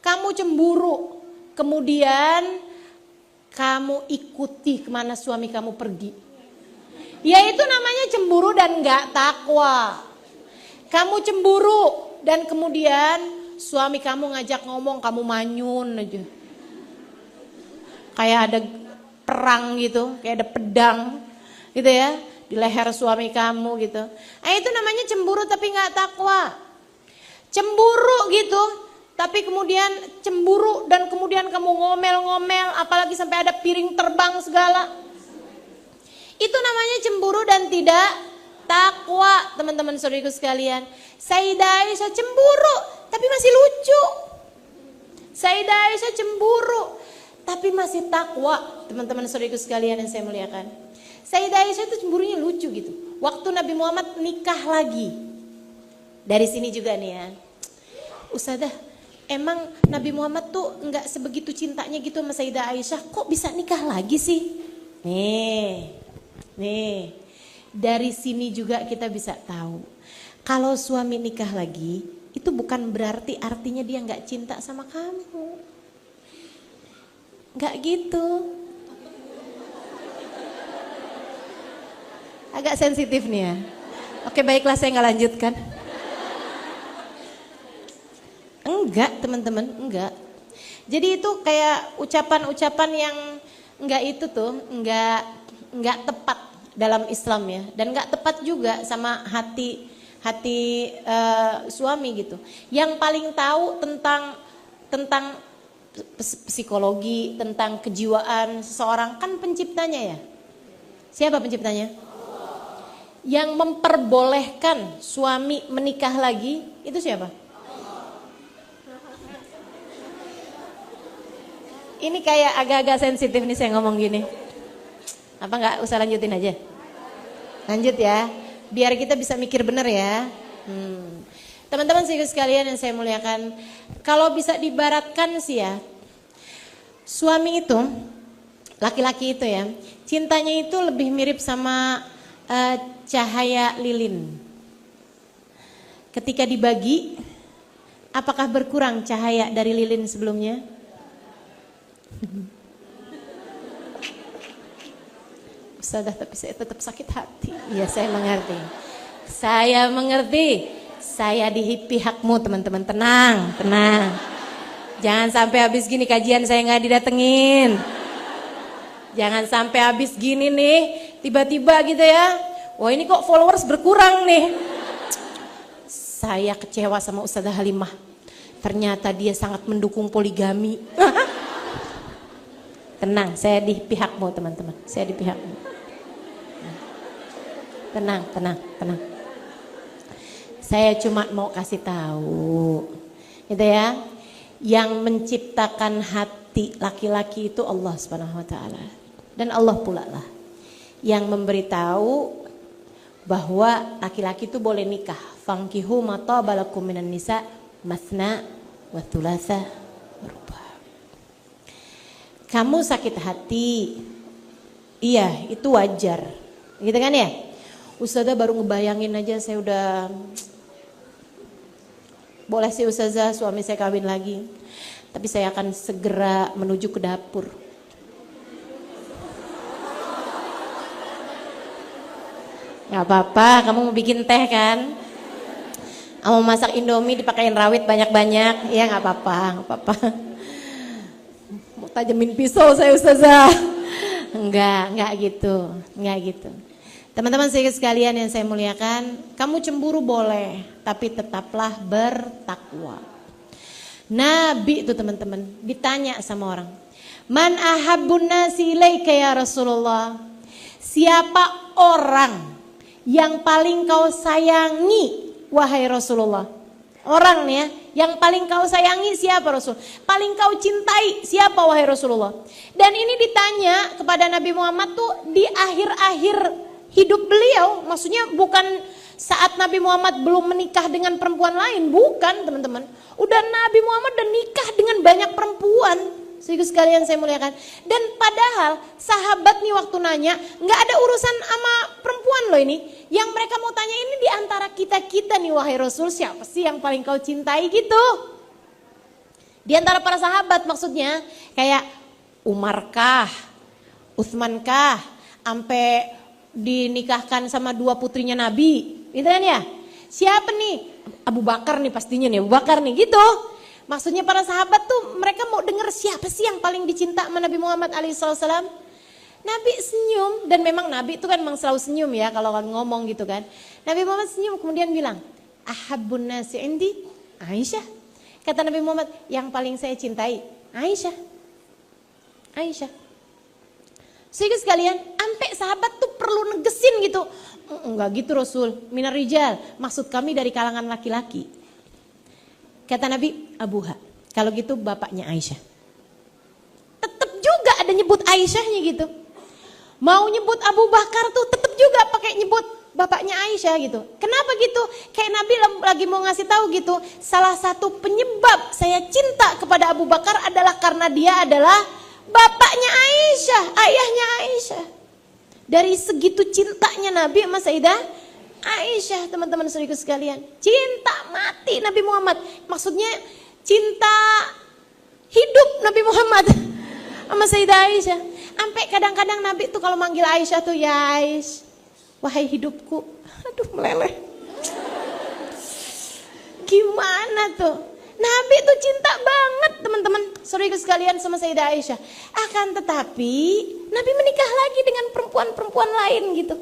Kamu cemburu, kemudian kamu ikuti kemana suami kamu pergi. Ya itu namanya cemburu dan gak takwa. Kamu cemburu dan kemudian suami kamu ngajak ngomong, kamu manyun aja. Kayak ada perang gitu, kayak ada pedang gitu ya, di leher suami kamu gitu. Itu namanya cemburu tapi gak takwa. Cemburu gitu, tapi kemudian cemburu dan kemudian kamu ngomel-ngomel, apalagi sampai ada piring terbang segala. Itu namanya cemburu dan tidak takwa, teman-teman saudariku sekalian. Sayyidah Aisyah cemburu, tapi masih lucu. Sayyidah Aisyah cemburu, tapi masih takwa, teman-teman saudariku sekalian yang saya muliakan. Sayyidah Aisyah itu cemburunya lucu gitu. Waktu Nabi Muhammad nikah lagi, dari sini juga nih ya, Ustazah, emang Nabi Muhammad tuh nggak sebegitu cintanya gitu sama Sayyidah Aisyah, kok bisa nikah lagi sih? Nih, dari sini juga kita bisa tahu, kalau suami nikah lagi, itu bukan berarti artinya dia nggak cinta sama kamu, nggak gitu. Agak sensitif nih ya. Oke baiklah, saya nggak lanjutkan. Enggak teman-teman, enggak. Jadi itu kayak ucapan-ucapan yang enggak itu tuh, enggak tepat dalam Islam ya. Dan enggak tepat juga sama hati suami gitu. Yang paling tahu tentang psikologi, tentang kejiwaan seseorang kan penciptanya ya. Siapa penciptanya? Yang memperbolehkan suami menikah lagi itu siapa? Ini kayak agak-agak sensitif nih saya ngomong gini. Apa nggak usah lanjutin aja? Lanjut ya, biar kita bisa mikir bener ya. Teman-teman sekalian yang saya muliakan, kalau bisa diibaratkan sih ya, suami itu, laki-laki itu ya, cintanya itu lebih mirip sama cahaya lilin. Ketika dibagi, apakah berkurang cahaya dari lilin sebelumnya? Ustazah, tapi saya tetap sakit hati. Iya, saya mengerti. Saya mengerti. Saya di pihakmu teman-teman. Tenang, tenang. Jangan sampai habis gini kajian saya nggak didatengin. Jangan sampai habis gini nih, tiba-tiba gitu ya. Wah ini kok followers berkurang nih. Saya kecewa sama Ustazah Halimah. Ternyata dia sangat mendukung poligami. Tenang, saya di pihakmu teman-teman. Saya di pihakmu. Tenang, tenang, tenang. Saya cuma mau kasih tahu, gitu ya. Yang menciptakan hati laki-laki itu Allah Subhanahu Wa Taala, dan Allah pula lah yang memberitahu bahwa laki-laki itu boleh nikah. Fankihu ma tabalakum minan nisa masna wa thulatha wa ruba'. Kamu sakit hati, iya itu wajar, gitu kan ya. Ustazah baru ngebayangin aja saya udah, boleh sih Ustazah suami saya kawin lagi, tapi saya akan segera menuju ke dapur. Gak apa-apa, kamu mau bikin teh kan? Kamu masak indomie dipakein rawit banyak-banyak, ya gak apa-apa, gak apa-apa. Mau tajamin pisau saya Ustazah. Enggak gitu, enggak gitu. Teman-teman sekalian yang saya muliakan, kamu cemburu boleh, tapi tetaplah bertakwa. Nabi itu teman-teman ditanya sama orang, Man ahabbun nasi ilaika ya Rasulullah? Siapa orang yang paling kau sayangi wahai Rasulullah? Orang nih ya, yang paling kau sayangi siapa Rasul? Paling kau cintai siapa wahai Rasulullah? Dan ini ditanya kepada Nabi Muhammad tuh di akhir-akhir hidup beliau, maksudnya bukan saat Nabi Muhammad belum menikah dengan perempuan lain, bukan teman-teman. Udah Nabi Muhammad udah nikah dengan banyak perempuan, sehingga sekalian saya muliakan. Dan padahal sahabat nih waktu nanya, nggak ada urusan sama perempuan loh ini. Yang mereka mau tanya ini di antara kita-kita nih wahai Rasul, siapa sih yang paling kau cintai gitu? Di antara para sahabat maksudnya, kayak Umar kah, Utsman kah, sampai dinikahkan sama dua putrinya Nabi, gitu kan ya? Siapa nih? Abu Bakar nih pastinya nih, Abu Bakar nih gitu. Maksudnya para sahabat tuh mereka mau denger siapa sih yang paling dicinta sama Nabi Muhammad alaihissalam. Nabi senyum, dan memang Nabi itu kan memang selalu senyum ya kalau ngomong gitu kan. Nabi Muhammad senyum kemudian bilang, Ahabbun nasi indi Aisyah. Kata Nabi Muhammad, yang paling saya cintai Aisyah. Aisyah. Sehingga sekalian, sampai sahabat tuh perlu negesin gitu. Enggak gitu Rasul, minar rijal, maksud kami dari kalangan laki-laki. Kata Nabi, Abuha, kalau gitu bapaknya Aisyah. Tetap juga ada nyebut Aisyahnya gitu. Mau nyebut Abu Bakar tuh tetap juga pakai nyebut bapaknya Aisyah gitu. Kenapa gitu? Kayak Nabi lagi mau ngasih tahu gitu. Salah satu penyebab saya cinta kepada Abu Bakar adalah karena dia adalah bapaknya Aisyah, ayahnya Aisyah. Dari segitu cintanya Nabi sama Sayyidah Aisyah, teman-teman saudaraku sekalian. Cinta mati Nabi Muhammad. Maksudnya cinta hidup Nabi Muhammad sama Sayyidah Aisyah. Sampai kadang-kadang Nabi tuh kalau manggil Aisyah tuh, ya Aisyah, wahai hidupku. Aduh meleleh. Gimana tuh? Nabi tuh cinta banget teman-teman saudara sekalian sama Sayyidah Aisyah. Akan tetapi Nabi menikah lagi dengan perempuan-perempuan lain gitu,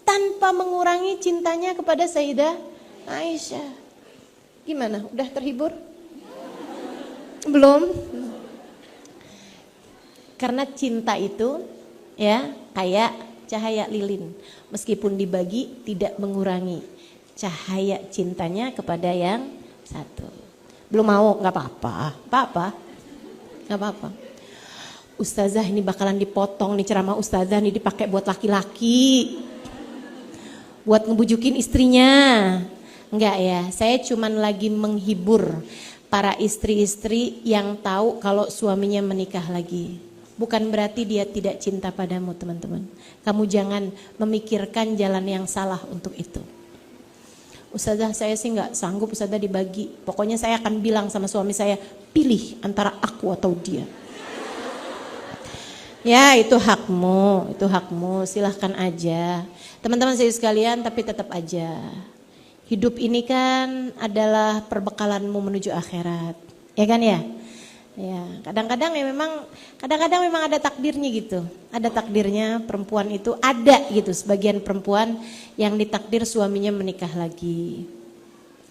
tanpa mengurangi cintanya kepada Sayyidah Aisyah. Gimana? Udah terhibur? Belum? Karena cinta itu ya kayak cahaya lilin, meskipun dibagi tidak mengurangi cahaya cintanya kepada yang satu. Belum mau, nggak apa-apa, nggak apa-apa. Ustazah ini bakalan dipotong nih ceramah ustazah nih, dipakai buat laki-laki, buat ngebujukin istrinya. Enggak ya, saya cuman lagi menghibur para istri-istri yang tahu kalau suaminya menikah lagi. Bukan berarti dia tidak cinta padamu teman-teman. Kamu jangan memikirkan jalan yang salah untuk itu. Ustazah saya sih nggak sanggup ustazah dibagi. Pokoknya saya akan bilang sama suami saya, pilih antara aku atau dia. Ya itu hakmu, silahkan aja. Teman-teman saya sekalian, tapi tetap aja. Hidup ini kan adalah perbekalanmu menuju akhirat, ya kan ya? Ya, kadang-kadang memang ada takdirnya gitu. Ada takdirnya perempuan itu ada gitu, sebagian perempuan yang ditakdir suaminya menikah lagi.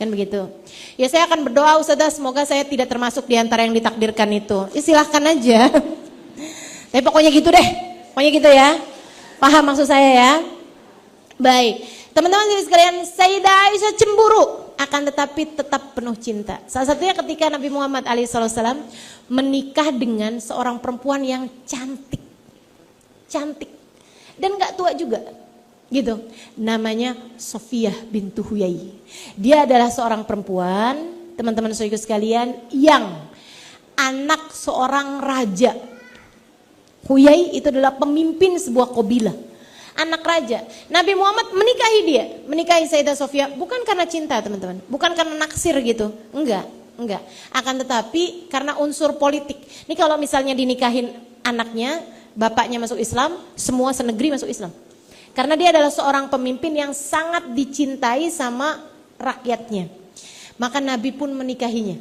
Kan begitu. Ya saya akan berdoa Ustazah, semoga saya tidak termasuk di antara yang ditakdirkan itu. Ya silahkan aja. Tapi pokoknya gitu deh. Pokoknya gitu ya. Paham maksud saya ya? Baik. Teman-teman sekalian, Sayyidah Aisyah cemburu, akan tetapi tetap penuh cinta. Salah satunya ketika Nabi Muhammad SAW menikah dengan seorang perempuan yang cantik. Cantik. Dan gak tua juga. Gitu. Namanya Sofiyah bintu Huyai. Dia adalah seorang perempuan, teman-teman saudara sekalian, yang anak seorang raja. Huyai itu adalah pemimpin sebuah kabilah, anak raja. Nabi Muhammad menikahi Sayyidah Sofiyah bukan karena cinta teman-teman, bukan karena naksir gitu, enggak. Akan tetapi karena unsur politik. Ini kalau misalnya dinikahin anaknya, bapaknya masuk Islam, semua senegeri masuk Islam. Karena dia adalah seorang pemimpin yang sangat dicintai sama rakyatnya. Maka Nabi pun menikahinya.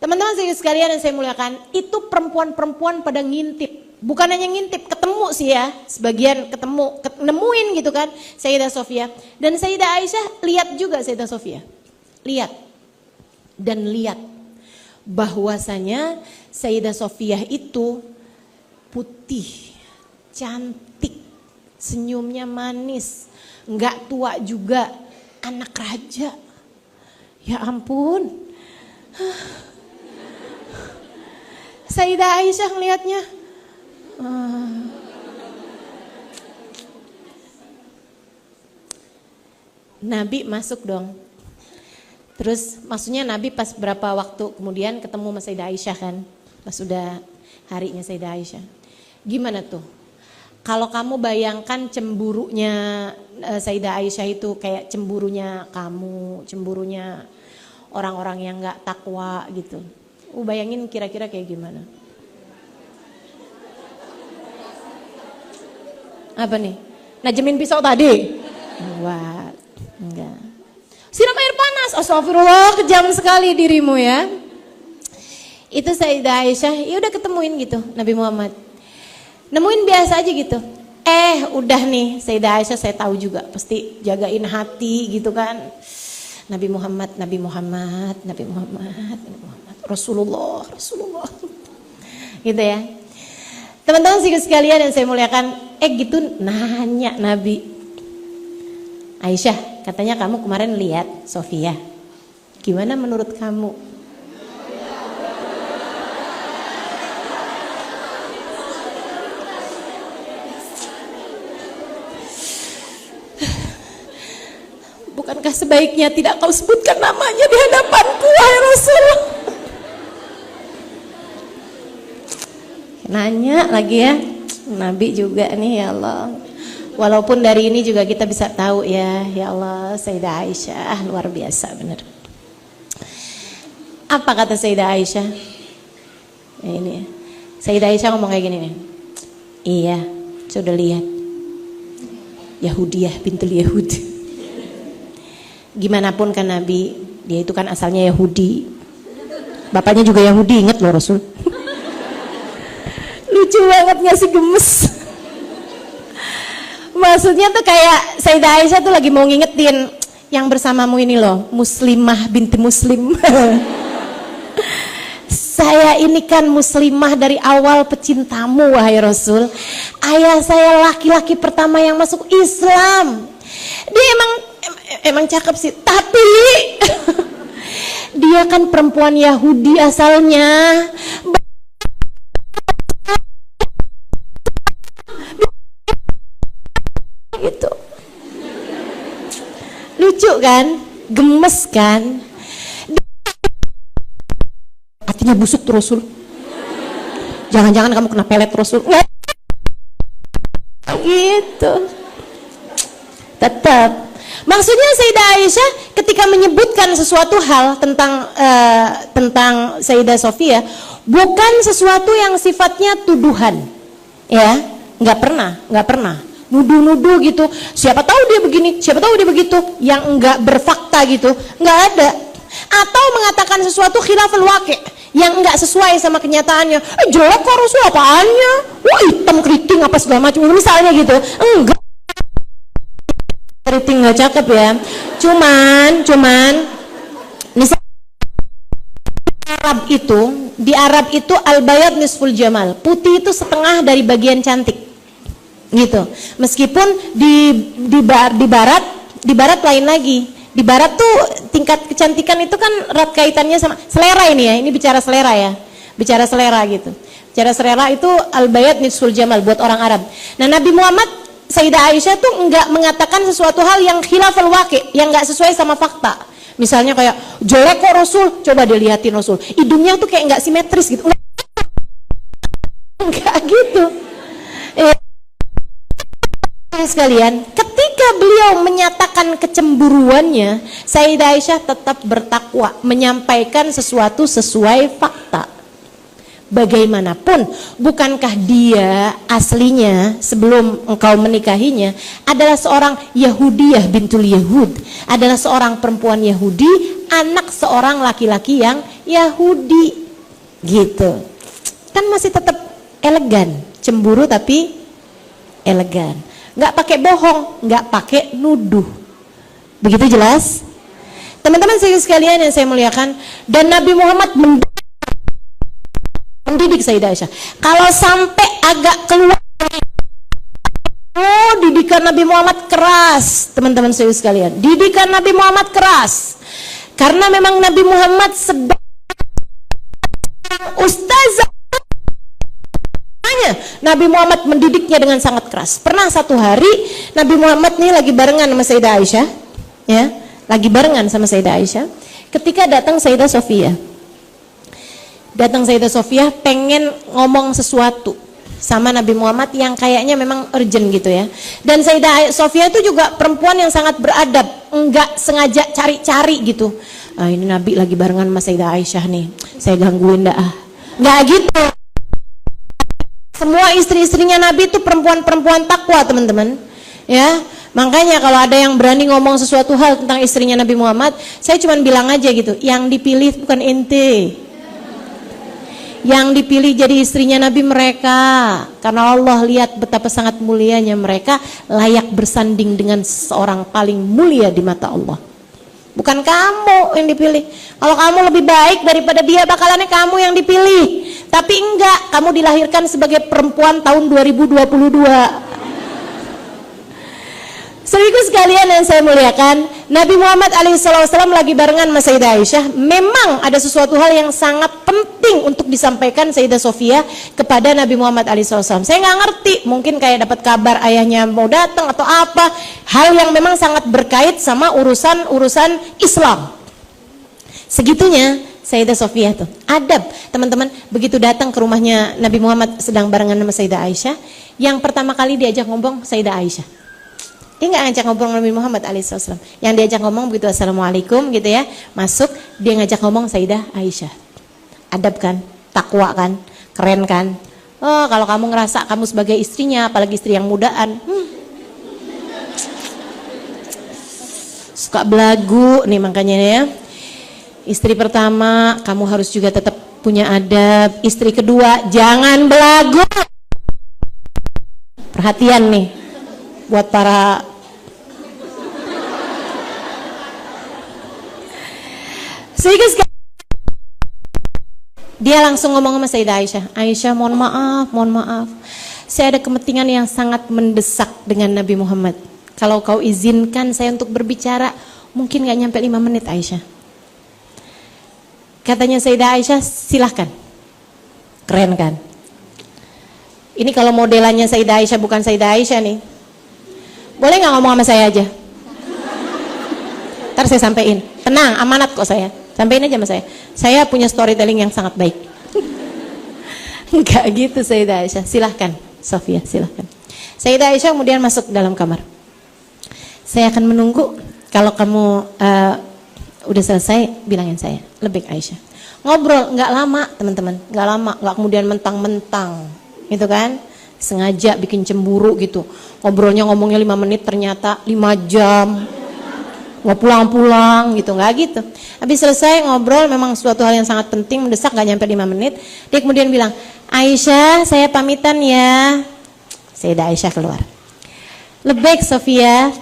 Teman-teman sekalian yang saya muliakan, itu perempuan-perempuan pada ngintip. Bukan hanya ngintip, ketemu sih ya, sebagian ketemu, nemuin gitu kan Sayyidah Sofiyah. Dan Sayyidah Aisyah lihat juga Sayyidah Sofiyah. Lihat bahwasanya Sayyidah Sofiyah itu putih, cantik, senyumnya manis, enggak tua juga, anak raja. Ya ampun. Sayyidah Aisyah ngelihatnya, Nabi masuk dong. Terus maksudnya Nabi pas berapa waktu kemudian ketemu sama Sayyidah Aisyah kan, pas sudah harinya Sayyidah Aisyah. Gimana tuh? Kalau kamu bayangkan cemburunya Sayyidah Aisyah itu kayak cemburunya kamu, cemburunya orang-orang yang gak takwa gitu. Bayangin kira-kira kayak gimana? Apa nih? Najemin pisau tadi? Enggak. Siram air panas. Astagfirullah, kejam sekali dirimu ya. Itu Sayyidah Aisyah, ya udah ketemuin gitu Nabi Muhammad. Nemuin biasa aja gitu. Udah nih Sayyidah Aisyah saya tahu juga pasti jagain hati gitu kan. Nabi Muhammad, Rasulullah. Gitu ya. Teman-teman sekalian yang saya muliakan, gitu nanya Nabi. Aisyah, katanya kamu kemarin lihat Sofiyah. Gimana menurut kamu? Bukankah sebaiknya tidak kau sebutkan namanya di hadapanku, wahai Rasul? Nanya lagi ya, Nabi juga nih ya Allah. Walaupun dari ini juga kita bisa tahu ya Allah, Sayyidah Aisyah luar biasa benar. Apa kata Sayyidah Aisyah? Ini ya. Sayyidah Aisyah ngomong kayak gini nih. Iya, sudah lihat. Yahudiyah bintul Yahud. Gimana pun kan Nabi, dia itu kan asalnya Yahudi. Bapaknya juga Yahudi, ingat loh Rasul. Lucu banget ngasih gemes. Maksudnya tuh kayak Sayyidah Aisyah tuh lagi mau ngingetin, yang bersamamu ini loh, muslimah binti muslim. Saya ini kan muslimah dari awal pecintamu wahai Rasul. Ayah saya laki-laki pertama yang masuk Islam. Dia emang cakep sih, tapi dia kan perempuan Yahudi asalnya. Gitu. Lucu kan? Gemes kan? Hatinya busuk tuh Rasul. Jangan-jangan kamu kena pelet Rasul. Gitu. Tetap. Maksudnya Sayyidah Aisyah ketika menyebutkan sesuatu hal tentang Sayyidah Sofiyah, bukan sesuatu yang sifatnya tuduhan. Ya, nggak pernah. Nuduh-nuduh gitu. Siapa tahu dia begini, siapa tahu dia begitu. Yang nggak berfakta gitu, nggak ada. Atau mengatakan sesuatu khilaful waqi', yang nggak sesuai sama kenyataannya. Jelek kok Rasul, apaannya? Wah, hitam keriting apa segala macam. Misalnya gitu. Enggak. Keriting nggak cakep ya. Cuman misalnya di Arab itu al-bayad nisful jamal. Putih itu setengah dari bagian cantik. Gitu. Meskipun di barat lain lagi. Di barat tuh tingkat kecantikan itu kan erat kaitannya sama selera ini ya. Ini bicara selera ya. Bicara selera gitu. Bicara selera itu al-bayad nisful jamal buat orang Arab. Nah, Nabi Muhammad, Sayyidah Aisyah tuh enggak mengatakan sesuatu hal yang khilaful waqi', yang enggak sesuai sama fakta. Misalnya kayak jelek kok Rasul, coba dilihatin Rasul. Hidungnya tuh kayak enggak simetris gitu. Enggak gitu. Sekalian, ketika beliau menyatakan kecemburuannya, Sayyidah Aisyah tetap bertakwa, menyampaikan sesuatu sesuai fakta. Bagaimanapun, bukankah dia aslinya sebelum engkau menikahinya adalah seorang Yahudiyah bintul Yahud, adalah seorang perempuan Yahudi, anak seorang laki-laki yang Yahudi, gitu. Kan masih tetap elegan, cemburu tapi elegan. Nggak pakai bohong, nggak pakai nuduh. Begitu jelas? Teman-teman sekalian yang saya muliakan, dan Nabi Muhammad mendidik Sayyidah Aisyah. Kalau sampai agak keluar, didikan Nabi Muhammad keras, teman-teman sekalian. Didikan Nabi Muhammad keras. Karena memang Nabi Muhammad sebagai ustazah, Nabi Muhammad mendidiknya dengan sangat keras. Pernah satu hari Nabi Muhammad nih lagi barengan sama Sayyidah Aisyah, ya, lagi barengan sama Sayyidah Aisyah. Ketika datang Sayyidah Sofiyah pengen ngomong sesuatu sama Nabi Muhammad yang kayaknya memang urgent gitu ya. Dan Sayyidah Sofiyah itu juga perempuan yang sangat beradab, enggak sengaja cari-cari gitu. Ini Nabi lagi barengan sama Sayyidah Aisyah nih, saya gangguin dah. Enggak gitu. Semua istri-istrinya Nabi itu perempuan-perempuan takwa, teman-teman. Ya, makanya kalau ada yang berani ngomong sesuatu hal tentang istrinya Nabi Muhammad, saya cuma bilang aja gitu, yang dipilih bukan ente. Yang dipilih jadi istrinya Nabi mereka. Karena Allah lihat betapa sangat mulianya mereka, layak bersanding dengan seorang paling mulia di mata Allah. Bukan kamu yang dipilih. Kalau kamu lebih baik daripada dia, bakalannya kamu yang dipilih. Tapi enggak, kamu dilahirkan sebagai perempuan tahun 2022. Saudaraku sekalian yang saya muliakan, Nabi Muhammad alaihissalam lagi barengan sama Sayyidah Aisyah. Memang ada sesuatu hal yang sangat penting untuk disampaikan Sayyidah Sofiyah kepada Nabi Muhammad alaihissalam. Saya nggak ngerti, mungkin kayak dapat kabar ayahnya mau datang atau apa. Hal yang memang sangat berkait sama urusan Islam. Segitunya Sayyidah Sofiyah tuh adab, teman-teman. Begitu datang ke rumahnya Nabi Muhammad sedang barengan sama Sayyidah Aisyah, yang pertama kali diajak ngomong Sayyidah Aisyah. Dia nggak ngajak ngomong Nabi Muhammad alaihissalam. Yang diajak ngomong begitu assalamualaikum gitu ya, masuk, dia ngajak ngomong Sayyidah Aisyah. Adab kan, takwa kan, keren kan. Oh, kalau kamu ngerasa kamu sebagai istrinya, apalagi istri yang mudaan, suka belagu nih, makanya ya. Istri pertama kamu harus juga tetap punya adab. Istri kedua jangan belagu. Perhatian nih buat para dia langsung ngomong sama Sayyidah Aisyah. Aisyah, mohon maaf, saya ada kepentingan yang sangat mendesak dengan Nabi Muhammad. Kalau kau izinkan saya untuk berbicara, mungkin gak nyampe 5 menit Aisyah. Katanya Sayyidah Aisyah, silahkan. Keren kan? Ini kalau modelannya Sayyidah Aisyah bukan Sayyidah Aisyah nih, boleh gak ngomong sama saya aja? Ntar saya sampein. Tenang, amanat kok saya. Sampein aja sama saya. Saya punya storytelling yang sangat baik. Enggak gitu Sayyidah Aisyah. Silahkan Sofia, silahkan. Sayyidah Aisyah kemudian masuk ke dalam kamar. Saya akan menunggu. Kalau kamu udah selesai, bilangin saya. Lebih Aisyah. Ngobrol, nggak lama teman-teman. Nggak lama, nggak kemudian mentang-mentang. Gitu kan? sengaja bikin cemburu gitu. Ngomongnya 5 menit ternyata 5 jam. Nggak pulang-pulang gitu, nggak gitu. Habis selesai ngobrol memang suatu hal yang sangat penting, mendesak, nggak nyampe 5 menit. Dia kemudian bilang, Aisyah saya pamitan ya. Sayyidah Aisyah keluar. Lebek Sofia,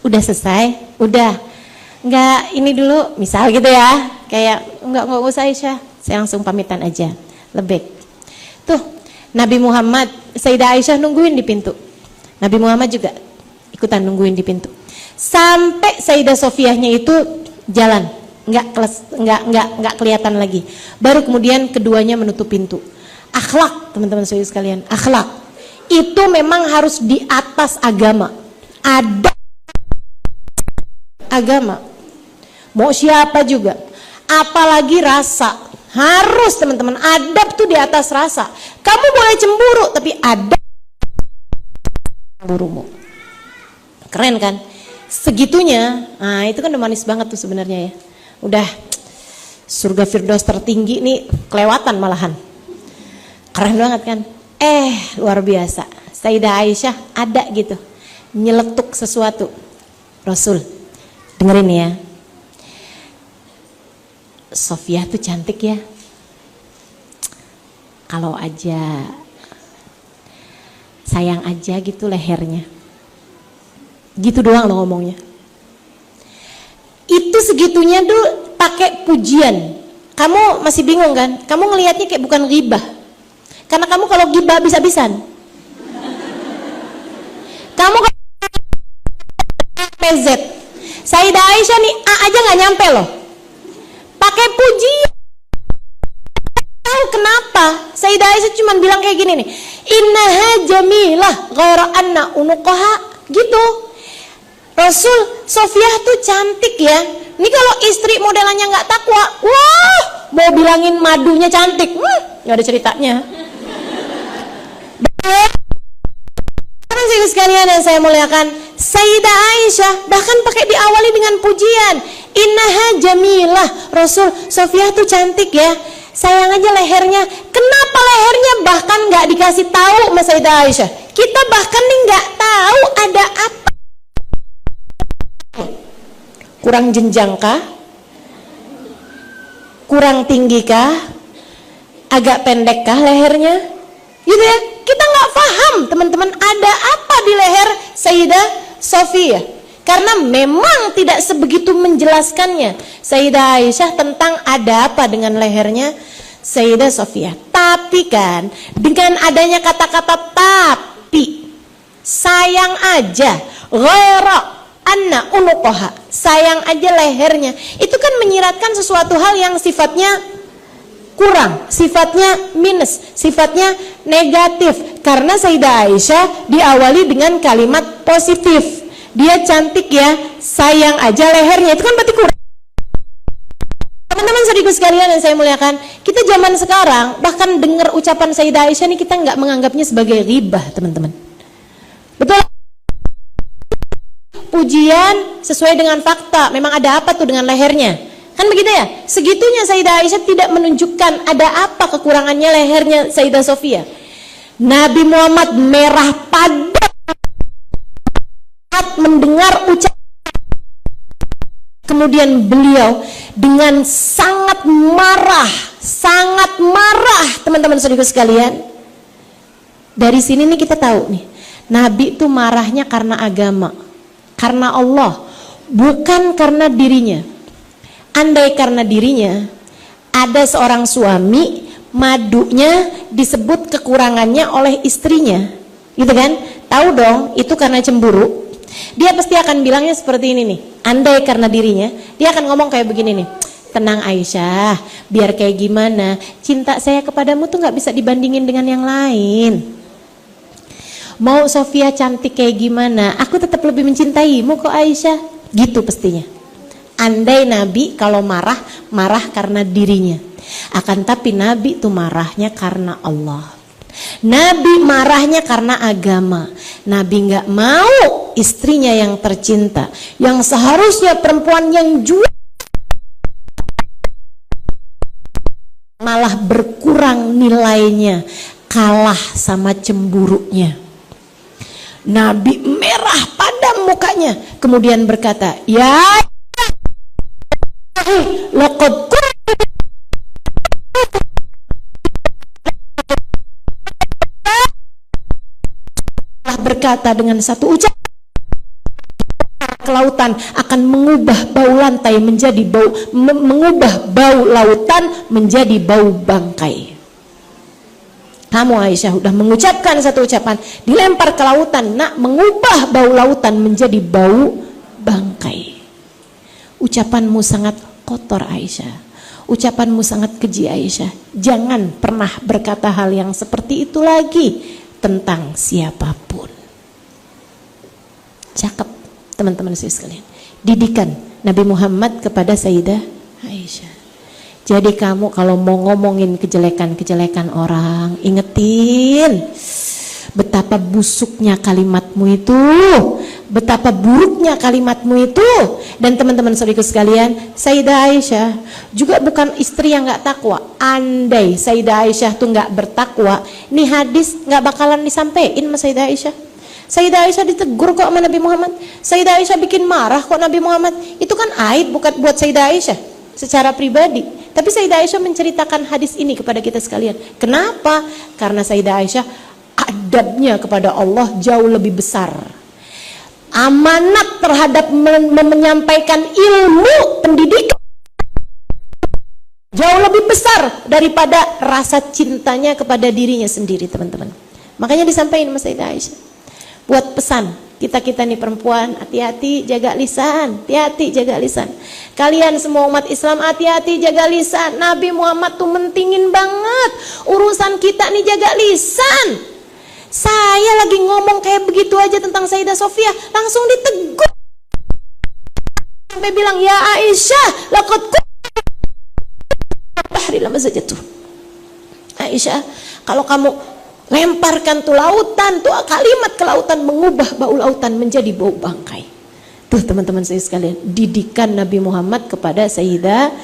udah selesai? Udah. Nggak ini dulu, misal gitu ya. Kayak nggak usah Aisyah, saya langsung pamitan aja. Lebek. Tuh, Nabi Muhammad, Sayyidah Aisyah nungguin di pintu. Nabi Muhammad juga ikutan nungguin di pintu. Sampai Sayyidah Sofiahnya itu jalan, nggak kelihatan lagi. Baru kemudian keduanya menutup pintu. Akhlak, teman-teman sekalian, akhlak itu memang harus di atas agama. Ada agama, mau siapa juga, apalagi rasa. Harus teman-teman, adab tuh di atas rasa. Kamu boleh cemburu, tapi adab cemburumu. Keren kan? Segitunya, nah itu kan udah manis banget tuh sebenarnya ya. Udah surga Firdaus tertinggi nih kelewatan malahan. Keren banget kan? Luar biasa. Sayyidah Aisyah ada gitu, nyeletuk sesuatu. Rasul, dengerin ya. Sofia tuh cantik ya. Kalau aja sayang aja gitu lehernya. Gitu doang lo ngomongnya. Itu segitunya tuh pakai pujian. Kamu masih bingung kan? Kamu ngelihatnya kayak bukan ghibah. Karena kamu kalau ghibah habis-habisan. Kamu PZ. Sayyidah Aisyah nih A aja nggak nyampe loh. Pakai pujian. Tahu kenapa? Sayyidah Aisyah cuma bilang kayak gini nih. Innaha jamilah ghaira anna unuqaha, gitu. Rasul, Sofia tuh cantik ya. Ini kalau istri modelannya nggak takwa, wah, mau bilangin madunya cantik, nggak ada ceritanya. Teman-teman sekalian yang saya muliakan, Sayyidah Aisyah bahkan pakai diawali dengan pujian. Innaha jamilah, Rasul, Sofia tuh cantik ya. Sayang aja lehernya. Kenapa lehernya bahkan nggak dikasih tahu sama Sayyidah Aisyah? Kita bahkan nih nggak tahu ada apa. Kurang jenjangkah? Kurang tinggikah? Agak pendekkah lehernya? Gitu ya. Kita nggak paham teman-teman ada apa di leher Sayyidah Sofia. Karena memang tidak sebegitu menjelaskannya Sayyidah Aisyah tentang ada apa dengan lehernya Sayyidah Sofia. Tapi kan dengan adanya kata-kata tapi, sayang aja, ghaira anna unuqaha, sayang aja lehernya, itu kan menyiratkan sesuatu hal yang sifatnya kurang, sifatnya minus, sifatnya negatif. Karena Sayyidah Aisyah diawali dengan kalimat positif, dia cantik ya, sayang aja lehernya, itu kan berarti kurang. Teman-teman saudaraku sekalian yang saya muliakan, kita zaman sekarang bahkan dengar ucapan Sayyidah Aisyah nih kita nggak menganggapnya sebagai ghibah, teman-teman. Betul? Pujian sesuai dengan fakta, memang ada apa tuh dengan lehernya, kan begitu ya. Segitunya Sayyidah Aisyah tidak menunjukkan ada apa kekurangannya lehernya Sayyidah Sofia. Nabi Muhammad merah pada saat mendengar ucapan, kemudian beliau dengan sangat marah teman-teman saudaraku sekalian. Dari sini nih kita tahu nih, Nabi itu marahnya karena agama, karena Allah, bukan karena dirinya. Andai karena dirinya, ada seorang suami madunya disebut kekurangannya oleh istrinya, gitu kan? Tahu dong, itu karena cemburu. Dia pasti akan bilangnya seperti ini nih. Andai karena dirinya, dia akan ngomong kayak begini nih. Tenang Aisyah, biar kayak gimana, cinta saya kepadamu tuh nggak bisa dibandingin dengan yang lain. Mau Sofia cantik kayak gimana, aku tetap lebih mencintaimu kok Aisyah. Gitu pastinya. Andai Nabi kalau marah karena dirinya. Akan tapi Nabi itu marahnya karena Allah. Nabi marahnya karena agama. Nabi nggak mau istrinya yang tercinta, yang seharusnya perempuan yang jual, malah berkurang nilainya kalah sama cemburunya. Nabi merah padam mukanya, kemudian berkata, ya laqad berkata dengan satu ucapan, kelautan akan mengubah bau lantai menjadi bau, mengubah bau lautan menjadi bau bangkai. Kamu Aisyah udah mengucapkan satu ucapan, dilempar ke lautan, nak mengubah bau lautan menjadi bau bangkai. Ucapanmu sangat kotor Aisyah, ucapanmu sangat keji Aisyah. Jangan pernah berkata hal yang seperti itu lagi tentang siapapun. Cakep teman-teman sekalian, didikan Nabi Muhammad kepada Sayyidah Aisyah. Jadi kamu kalau mau ngomongin kejelekan-kejelekan orang, ingetin betapa busuknya kalimatmu itu, betapa buruknya kalimatmu itu. Dan teman-teman saudariku sekalian, Sayyidah Aisyah juga bukan istri yang gak takwa. Andai Sayyidah Aisyah tuh gak bertakwa, nih hadis gak bakalan disampaikan sama Sayyidah Aisyah. Sayyidah Aisyah ditegur kok sama Nabi Muhammad. Sayyidah Aisyah bikin marah kok Nabi Muhammad. Itu kan aib bukan buat Sayyidah Aisyah secara pribadi, tapi Sayyidah Aisyah menceritakan hadis ini kepada kita sekalian. Kenapa? Karena Sayyidah Aisyah adabnya kepada Allah jauh lebih besar. Amanat terhadap menyampaikan ilmu pendidikan jauh lebih besar daripada rasa cintanya kepada dirinya sendiri, teman-teman. Makanya disampaikan sama Sayyidah Aisyah. Buat pesan kita nih perempuan, hati-hati jaga lisan, hati-hati jaga lisan. Kalian semua umat Islam hati-hati jaga lisan. Nabi Muhammad tuh mentingin banget urusan kita nih jaga lisan. Saya lagi ngomong kayak begitu aja tentang Sayyidah Sofia, langsung ditegur sampai bilang, ya Aisyah laqad bahri lama saja tuh Aisyah, kalau kamu lemparkan tuh lautan, tuh kalimat ke lautan mengubah bau lautan menjadi bau bangkai. Tuh teman-teman saya sekalian, didikan Nabi Muhammad kepada Sayyidah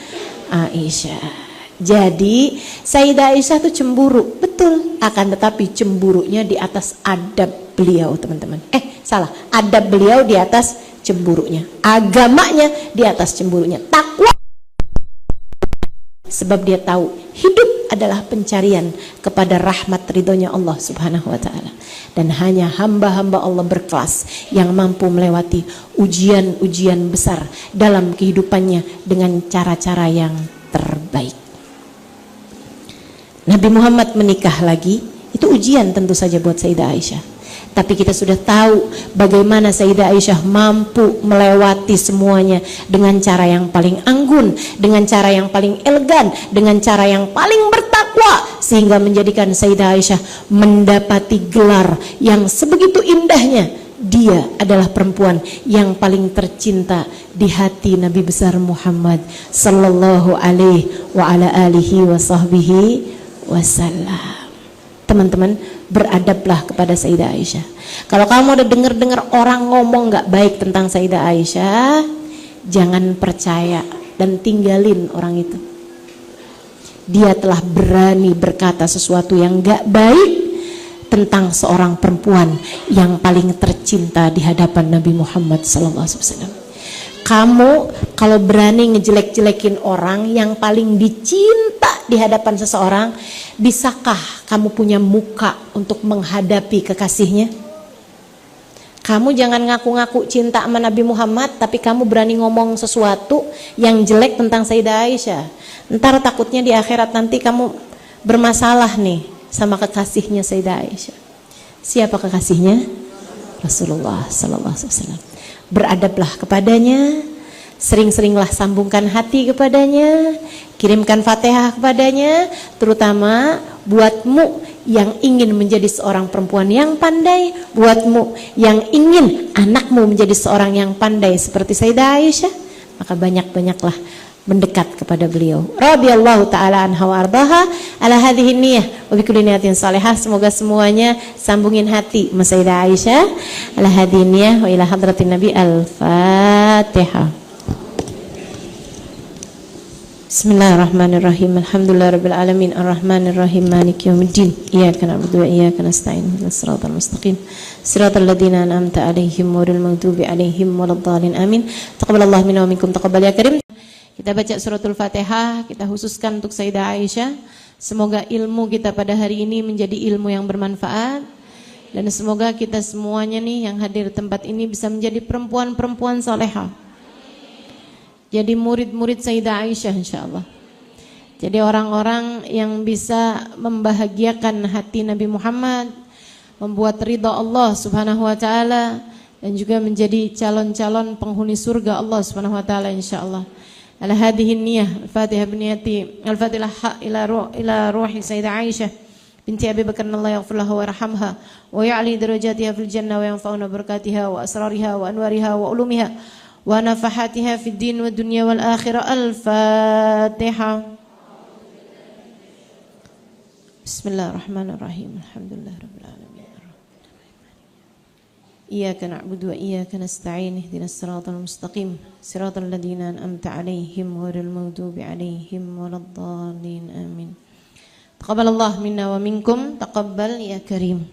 Aisyah. Jadi Sayyidah Aisyah tuh cemburu, betul, akan tetapi cemburunya di atas adab beliau, teman-teman. Salah, adab beliau di atas cemburunya, agamanya di atas cemburunya, takwa. Sebab dia tahu hidup adalah pencarian kepada rahmat ridhonya Allah Subhanahu wa ta'ala. Dan hanya hamba-hamba Allah berkelas yang mampu melewati ujian-ujian besar dalam kehidupannya dengan cara-cara yang terbaik. Nabi Muhammad menikah lagi, itu ujian tentu saja buat Sayyidah Aisyah. Tapi kita sudah tahu bagaimana Sayyidah Aisyah mampu melewati semuanya dengan cara yang paling anggun, dengan cara yang paling elegan, dengan cara yang paling bertakwa, sehingga menjadikan Sayyidah Aisyah mendapati gelar yang sebegitu indahnya. Dia adalah perempuan yang paling tercinta di hati Nabi besar Muhammad sallallahu alaihi wa ala alihi wa sahbihi wasallam. Teman-teman, beradablah kepada Sayyidah Aisyah. Kalau kamu udah dengar orang ngomong gak baik tentang Sayyidah Aisyah, jangan percaya dan tinggalin orang itu. Dia telah berani berkata sesuatu yang gak baik tentang seorang perempuan yang paling tercinta di hadapan Nabi Muhammad SAW. Kamu kalau berani ngejelek-jelekin orang yang paling dicinta di hadapan seseorang, bisakah kamu punya muka untuk menghadapi kekasihnya? Kamu jangan ngaku-ngaku cinta sama Nabi Muhammad, tapi kamu berani ngomong sesuatu yang jelek tentang Sayyidah Aisyah. Ntar takutnya di akhirat nanti kamu bermasalah nih sama kekasihnya Sayyidah Aisyah. Siapa kekasihnya? Rasulullah sallallahu alaihi wasallam. Beradablah kepadanya, sering-seringlah sambungkan hati kepadanya, kirimkan Fatihah kepadanya, terutama buatmu yang ingin menjadi seorang perempuan yang pandai, buatmu yang ingin anakmu menjadi seorang yang pandai seperti Sayyidah Aisyah, maka banyak-banyaklah mendekat kepada beliau. Radhiyallahu taala anha wa ardaha ala hadhihi niyyah wa bi kulli niyatin salihah. Semoga semuanya sambungin hati sama Sayyidah Aisyah ala hadhihi niyyah wa ila hadratin Nabi. Al-Fatihah. Bismillahirrahmanirrahim. Alhamdulillahirabbil alamin arrahmanirrahim maliki yaumiddin. Iyyaka na'budu wa iyyaka nasta'in. Ihdinas siratal mustaqim. Siratal ladzina an'amta 'alaihim ghairil maghdubi 'alaihim waladdallin. Amin. Taqabbalallahu minna wa minkum taqabbal ya karim. Kita baca suratul Fatihah, kita khususkan untuk Sayyidah Aisyah. Semoga ilmu kita pada hari ini menjadi ilmu yang bermanfaat, dan semoga kita semuanya nih yang hadir di tempat ini bisa menjadi perempuan-perempuan salehah. Jadi murid-murid Sayyidah Aisyah insyaallah. Jadi orang-orang yang bisa membahagiakan hati Nabi Muhammad, membuat ridha Allah Subhanahu wa taala, dan juga menjadi calon-calon penghuni surga Allah Subhanahu wa taala insyaallah. Ala hadhihi niyyah, al-Fatihah biniyati, al-Fatihah ila ruhi Sayyidah Aisyah binti Abi Bakar, Allah yaghfir laha wa yarhamha wa ya'li darajatiha fil jannah wa yanfa'una barakatiha wa asrariha wa anwariha wa ulumiha wa nafahatiha fid din wa dunya wal akhirah. Al-Fatihah. Bismillahirrahmanirrahim. Alhamdulillahirabbil alamin. Iyyaka na'budu wa iyyaka nasta'in. Ihdinas siratal mustaqim. Siratal ladzina an'amta 'alaihim ghairil maghdubi 'alaihim waladdallin. Amin. Taqabbalallahu minna wa minkum. Taqabbal ya karim.